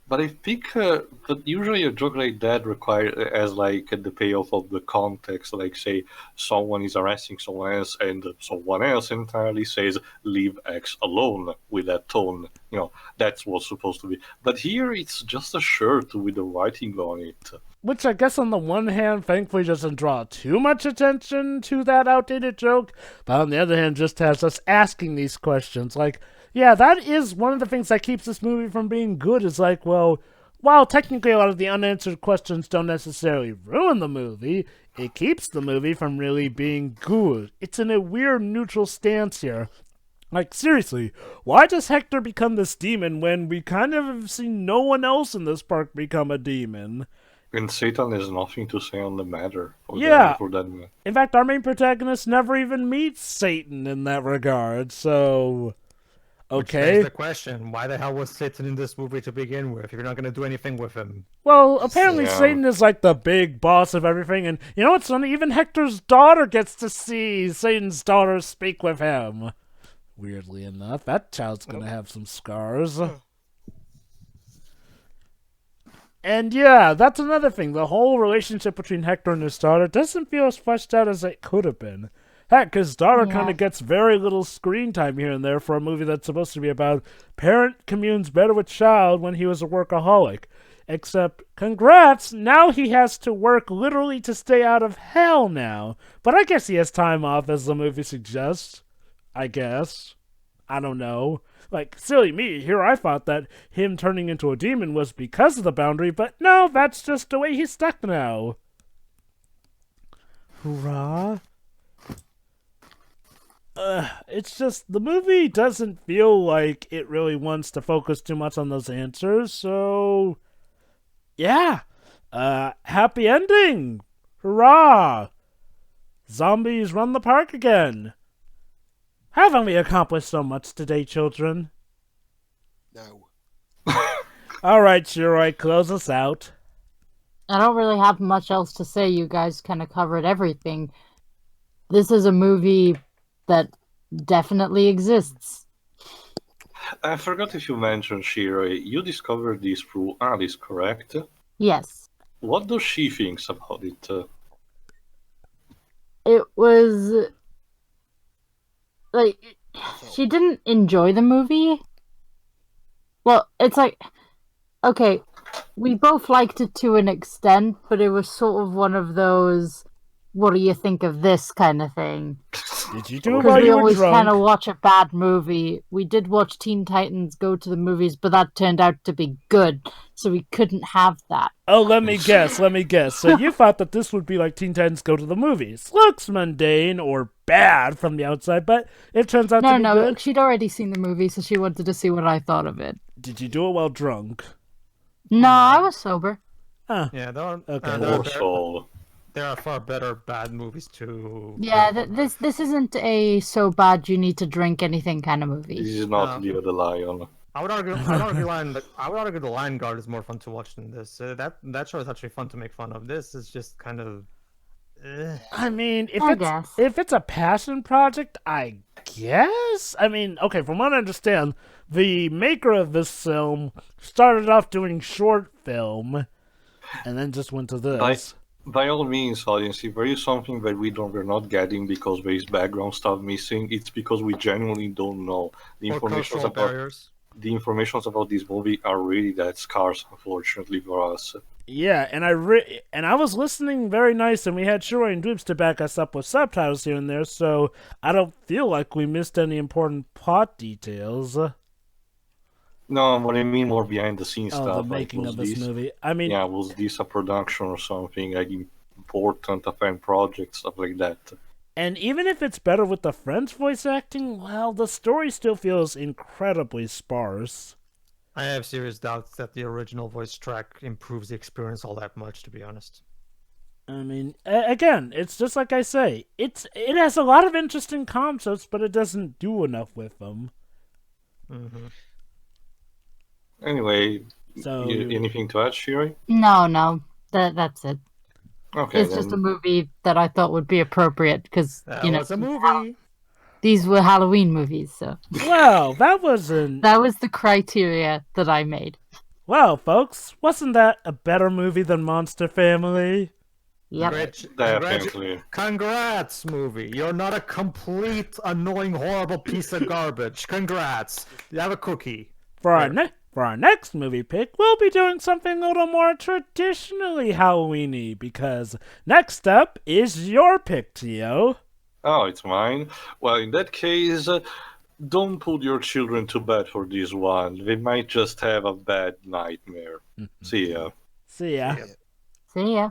But I think that usually a joke like that requires as like the payoff of the context. Like say someone is arresting someone else, and someone else entirely says "leave X alone" with that tone. That's what's supposed to be. But here it's just a shirt with the writing on it. Which I guess on the one hand, thankfully doesn't draw too much attention to that outdated joke, but on the other hand just has us asking these questions. Like, yeah, that is one of the things that keeps this movie from being good, is like, well, while technically a lot of the unanswered questions don't necessarily ruin the movie, it keeps the movie from really being good. It's in a weird neutral stance here. Like, seriously, why does Hector become this demon when we kind of have seen no one else in this park become a demon? And Satan has nothing to say on the matter. Yeah. For that matter. In fact, our main protagonist never even meets Satan in that regard, so... Okay. There's the question: why the hell was Satan in this movie to begin with? If you're not going to do anything with him. Well, apparently Yeah. Satan is like the big boss of everything, and you know what's funny? Even Hector's daughter gets to see Satan's daughter speak with him. Weirdly enough, that child's gonna have some scars. And yeah, that's another thing. The whole relationship between Hector and his daughter doesn't feel as fleshed out as it could have been. Heck, his daughter Yeah. kind of gets very little screen time here and there for a movie that's supposed to be about parent communes better with child when he was a workaholic. Except, congrats, now he has to work literally to stay out of hell now. But I guess he has time off, as the movie suggests. I guess. I don't know. Like, silly me, here I thought that him turning into a demon was because of the boundary, but no, that's just the way he's stuck now. Hurrah. It's just the movie doesn't feel like it really wants to focus too much on those answers, so yeah. Happy ending! Hurrah! Zombies run the park again. Haven't we accomplished so much today, children? No. Alright, Shiroi, close us out. I don't really have much else to say. You guys kind of covered everything. This is a movie that definitely exists. I forgot if you mentioned, Shiroi, you discovered this through Alice, correct? Yes. What does she think about it? It was like she didn't enjoy the movie. Well, it's like, okay, we both liked it to an extent, but it was sort of one of those, what do you think of this kind of thing? Did you do it Because while we you were always kind of drunk? watch a bad movie. We did watch Teen Titans Go to the Movies, but that turned out to be good, so we couldn't have that. Oh, let me guess. So you thought that this would be like Teen Titans Go to the Movies. Looks mundane or bad from the outside, but it turns out to be No, good. she'd already seen the movie, so she wanted to see what I thought of it. Did you do it while drunk? No, I was sober. Huh. Yeah, there are, Okay. Also, there are far better bad movies too. Yeah, this isn't a so bad you need to drink anything kind of this movie. is not Leo the Lion. I would argue the Lion Guard is more fun to watch than this. That show is actually fun to make fun of. This is just kind of. I mean, I guess. if it's a passion project, I guess. I mean, okay, from what I understand, the maker of this film started off doing short film, and then just went to this. By all means, audience, if there is something that we're not getting because there is background stuff missing, it's because we genuinely don't know. The Or information cultural about barriers. the information about this movie are really that scarce, unfortunately for us. Yeah, and I was listening very nice, and we had Shiroi and Dweebs to back us up with subtitles here and there, so I don't feel like we missed any important plot details. No, what I mean more behind the scenes Oh, stuff. the like, making was of this movie. I mean, Yeah, was this a production or something like important, a fan project, stuff like that. and even if it's better with the French voice acting, well, the story still feels incredibly sparse. I have serious doubts that the original voice track improves the experience all that much, to be honest. I mean, again, it's just like I say, it has a lot of interesting concepts, but it doesn't do enough with them. Mm-hmm. Anyway, So anything to add, Shiri? No, that's it. Okay, It's just a movie that I thought would be appropriate because That you know was a movie. these were Halloween movies, so well, that wasn't. that was the criteria that I made. Well, folks, wasn't that a better movie than Monster Family? Yep. Definitely. Congrats, movie. You're not a complete, annoying, horrible piece of garbage. Congrats. You have a cookie. For our next movie pick, we'll be doing something a little more traditionally Halloweeny, because next up is your pick, Tio. Oh, it's mine. Well, in that case, don't put your children to bed for this one. They might just have a bad nightmare. See ya. See ya. See ya.